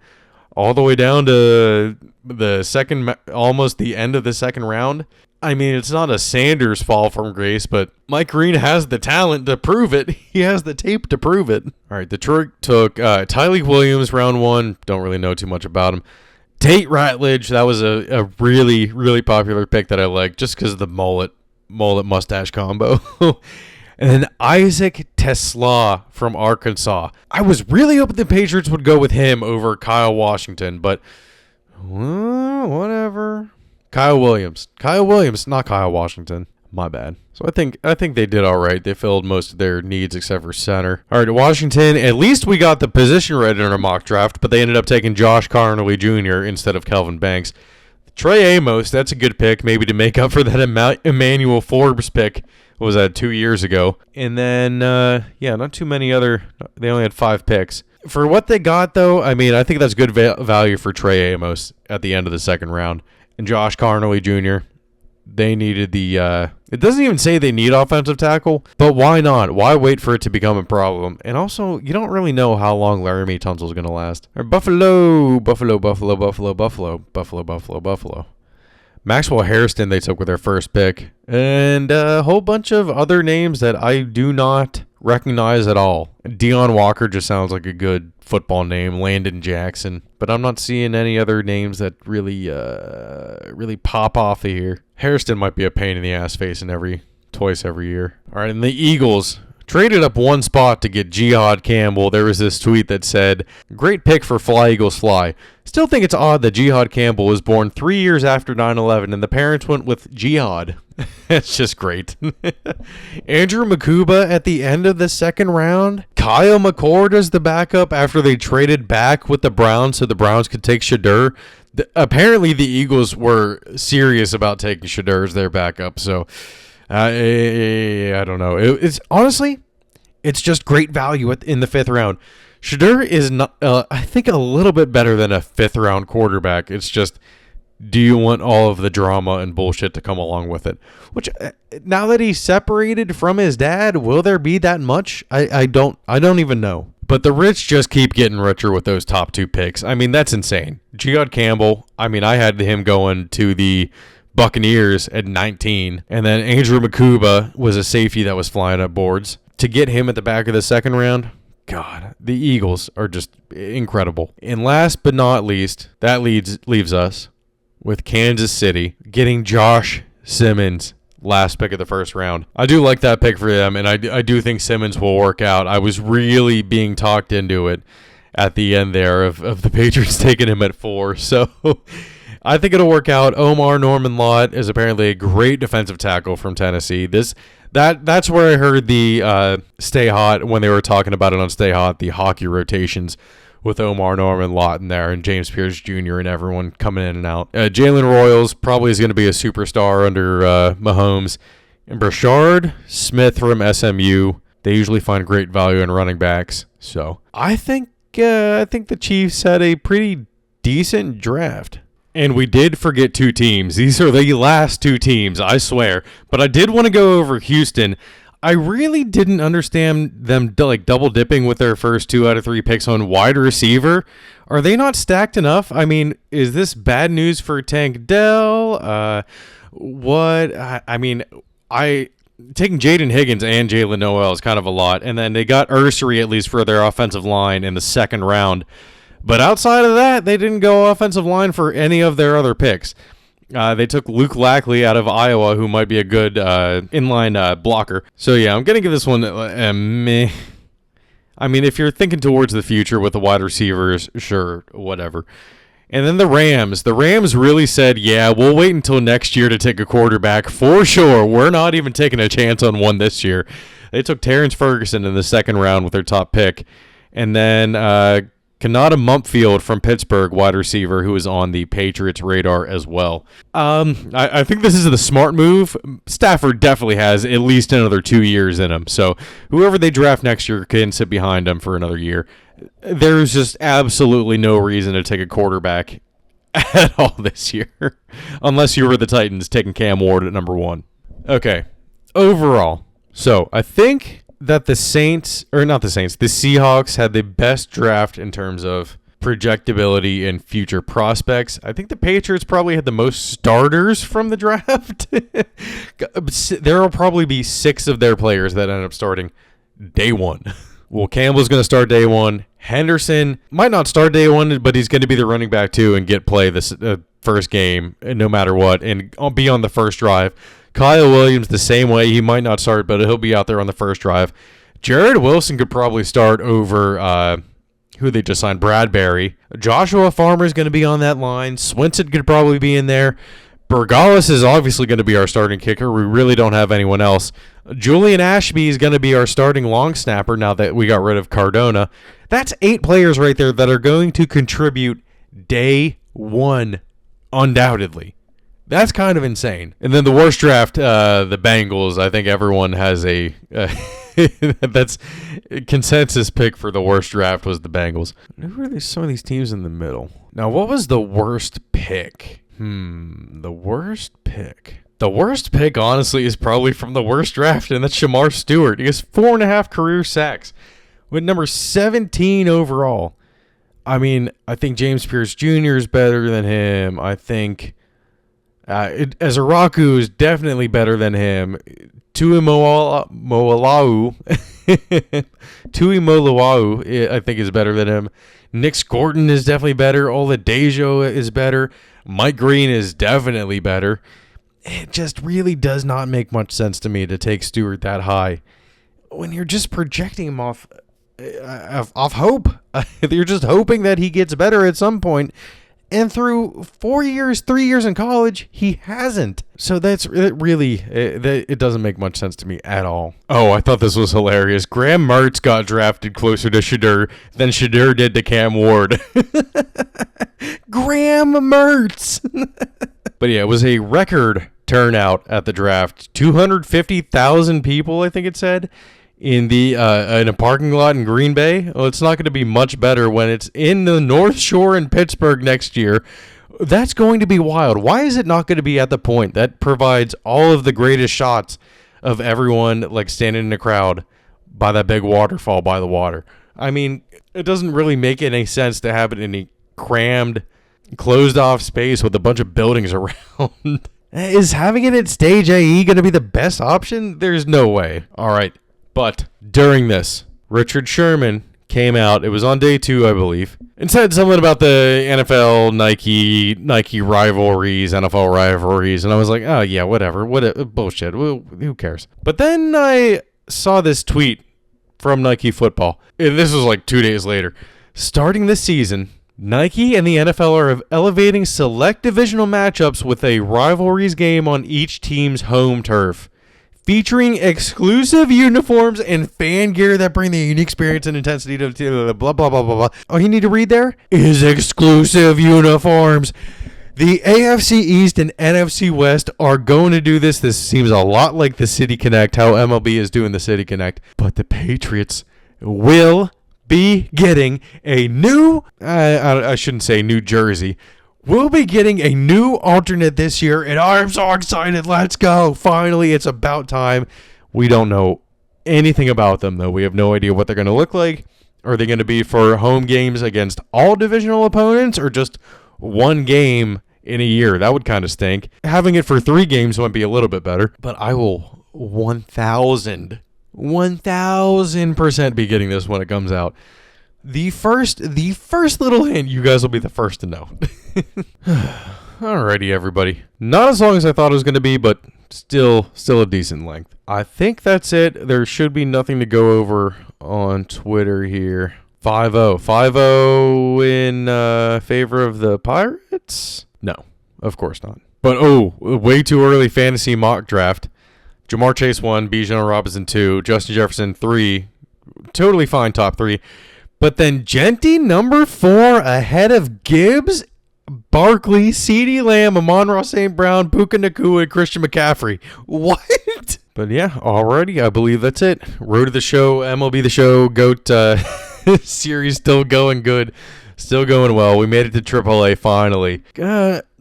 Speaker 1: all the way down to the second, almost the end of the second round. I mean, it's not a Sanders fall from grace, but Mike Green has the talent to prove it. He has the tape to prove it. All right, Detroit took Tyleik Williams, round 1. Don't really know too much about him. Tate Ratledge, that was a really, really popular pick that I liked just because of the mullet mustache combo. And then Isaac Tesla from Arkansas. I was really hoping the Patriots would go with him over Kyle Washington, but whatever. Kyle Williams, not Kyle Washington. My bad. So I think they did all right. They filled most of their needs except for center. All right, Washington, at least we got the position right in our mock draft, but they ended up taking Josh Carnley Jr. instead of Kelvin Banks. Trey Amos, that's a good pick, maybe to make up for that Emmanuel Forbes pick. What was that, 2 years ago? And then, not too many other. They only had 5 picks. For what they got, though, I mean, I think that's good value for Trey Amos at the end of the second round. And Josh Carnley Jr., they needed the it doesn't even say they need offensive tackle, but why not? Why wait for it to become a problem? And also, you don't really know how long Laramie Tunsil is going to last. Or Buffalo. Maxwell Hairston they took with their first pick, and a whole bunch of other names that I do not recognize at all. Deion Walker just sounds like a good football name. Landon Jackson, but I'm not seeing any other names that really pop off of here. Hairston might be a pain in the ass facing twice every year. All right, and the Eagles traded up one spot to get Jihad Campbell. There was this tweet that said, "Great pick for Fly Eagles Fly. Still think it's odd that Jihad Campbell was born 3 years after 9/11 and the parents went with Jihad." It's just great. Andrew Makuba at the end of the second round. Kyle McCord as the backup after they traded back with the Browns so the Browns could take Shadur. Apparently the Eagles were serious about taking Shadur as their backup, so I don't know. It's honestly, it's just great value in the 5th round. Shadur is not, I think, a little bit better than a 5th round quarterback. It's just, do you want all of the drama and bullshit to come along with it? Which, now that he's separated from his dad, will there be that much? I don't even know. But the rich just keep getting richer with those top 2 picks. I mean, that's insane. Giod Campbell, I mean, I had him going to the Buccaneers at 19. And then Andrew Makuba was a safety that was flying up boards. To get him at the back of the second round, God, the Eagles are just incredible. And last but not least, that leaves us with Kansas City getting Josh Simmons, last pick of the first round. I do like that pick for them, and I do think Simmons will work out. I was really being talked into it at the end there of the Patriots taking him at 4. So I think it'll work out. Omar Norman Lott is apparently a great defensive tackle from Tennessee. That's where I heard the Stay Hot, when they were talking about it on Stay Hot, the hockey rotations with Omar Norman Lott in there and James Pierce Jr. and everyone coming in and out. Jalen Royals probably is going to be a superstar under Mahomes. And Brashard Smith from SMU, they usually find great value in running backs. So I think the Chiefs had a pretty decent draft. And we did forget 2 teams. These are the last 2 teams, I swear. But I did want to go over Houston. I really didn't understand them double dipping with their first 2 out of 3 picks on wide receiver. Are they not stacked enough? I mean, is this bad news for Tank Dell? What? I mean, taking Jaden Higgins and Jalen Noel is kind of a lot. And then they got Ursery at least for their offensive line in the second round. But outside of that, they didn't go offensive line for any of their other picks. They took Luke Lackley out of Iowa, who might be a good inline blocker. So, yeah, I'm going to give this one a meh. I mean, if you're thinking towards the future with the wide receivers, sure, whatever. And then the Rams. The Rams really said, yeah, we'll wait until next year to take a quarterback for sure. We're not even taking a chance on one this year. They took Terrence Ferguson in the second round with their top pick. And then Kanata Mumpfield from Pittsburgh, wide receiver, who is on the Patriots radar as well. I think this is the smart move. Stafford definitely has at least another 2 years in him. So whoever they draft next year can sit behind him for another year. There's just absolutely no reason to take a quarterback at all this year. Unless you were the Titans taking Cam Ward at number 1. Okay, overall. So I think that the Seahawks had the best draft in terms of projectability and future prospects. I think the Patriots probably had the most starters from the draft. There will probably be 6 of their players that end up starting day 1. Well, Campbell's going to start day 1. Henderson might not start day 1, but he's going to be the running back too and get play this first game no matter what and be on the first drive. Kyle Williams the same way. He might not start, but he'll be out there on the first drive. Jared Wilson could probably start over who they just signed, Bradbury. Joshua Farmer is going to be on that line. Swinson could probably be in there. Bergalis is obviously going to be our starting kicker. We really don't have anyone else. Julian Ashby is going to be our starting long snapper now that we got rid of Cardona. That's 8 players right there that are going to contribute day 1, undoubtedly. That's kind of insane. And then the worst draft, the Bengals. I think everyone has a that's consensus pick for the worst draft was the Bengals. Who are some of these teams in the middle? Now, what was the worst pick? The worst pick. The worst pick, honestly, is probably from the worst draft, and that's Shamar Stewart. He has 4.5 career sacks with number 17 overall. I mean, I think James Pierce Jr. is better than him. I think Azaraku is definitely better than him. Tui Moalau, I think, is better than him. Nick Scorton is definitely better. Oladejo is better. Mike Green is definitely better. It just really does not make much sense to me to take Stewart that high when you're just projecting him off hope. You're just hoping that he gets better at some point. And through 3 years in college, he hasn't. So that's really, it doesn't make much sense to me at all. Oh, I thought this was hilarious. Graham Mertz got drafted closer to Shadur than Shadur did to Cam Ward. Graham Mertz. But yeah, it was a record turnout at the draft. 250,000 people, I think it said, in a parking lot in Green Bay. Well, it's not going to be much better when it's in the North Shore in Pittsburgh next year. That's going to be wild. Why is it not going to be at the point that provides all of the greatest shots of everyone like standing in a crowd by that big waterfall by the water? I mean, it doesn't really make any sense to have it in a crammed, closed-off space with a bunch of buildings around. Is having it at Stage AE going to be the best option? There's no way. All right, but during this, Richard Sherman came out. It was on day 2, I believe, and said something about the NFL, Nike rivalries, NFL rivalries, and I was like, oh yeah, whatever, bullshit. Who cares? But then I saw this tweet from Nike Football. And this was like 2 days later. Starting this season, Nike and the NFL are elevating select divisional matchups with a rivalries game on each team's home turf, featuring exclusive uniforms and fan gear that bring the unique experience and intensity to blah, blah, blah, blah, blah. All you need to read there is exclusive uniforms. The AFC East and NFC West are going to do this. This seems a lot like the City Connect, how MLB is doing the City Connect. But the Patriots will be getting a new, I shouldn't say New Jersey, we'll be getting a new alternate this year, and I'm so excited. Let's go. Finally, it's about time. We don't know anything about them, though. We have no idea what they're going to look like. Are they going to be for home games against all divisional opponents or just one game in a year? That would kind of stink. Having it for 3 games might be a little bit better, but I will 1,000% be getting this when it comes out. The first little hint, you guys will be the first to know. Alrighty, everybody. Not as long as I thought it was going to be, but still a decent length. I think that's it. There should be nothing to go over on Twitter here. 5-0. 5-0 in favor of the Pirates? No, of course not. But, way too early fantasy mock draft. Jamar Chase 1, Bijan Robinson 2, Justin Jefferson 3. Totally fine top 3. But then Genty number 4 ahead of Gibbs, Barkley, CeeDee Lamb, Amon-Ra St. Brown, Puka Nacua, and Christian McCaffrey. What? But yeah, alrighty, I believe that's it. Road to the show, MLB The Show, GOAT series still going good. Still going well. We made it to AAA finally.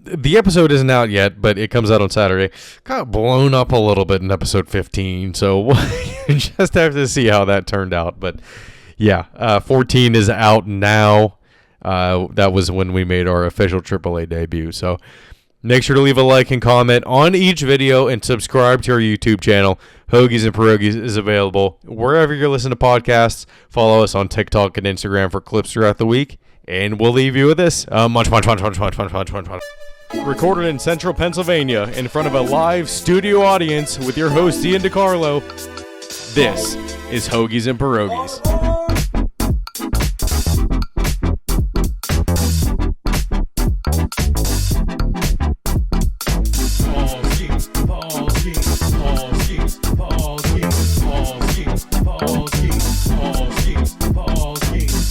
Speaker 1: The episode isn't out yet, but it comes out on Saturday. Got blown up a little bit in episode 15, so we'll just have to see how that turned out. But yeah, 14 is out now. That was when we made our official AAA debut. So make sure to leave a like and comment on each video and subscribe to our YouTube channel. Hoagies and Pierogis is available wherever you're listening to podcasts. Follow us on TikTok and Instagram for clips throughout the week. And we'll leave you with this. Munch. Recorded in central Pennsylvania in front of a live studio audience with your host, Ian DiCarlo. This is Hoagies and Pierogis.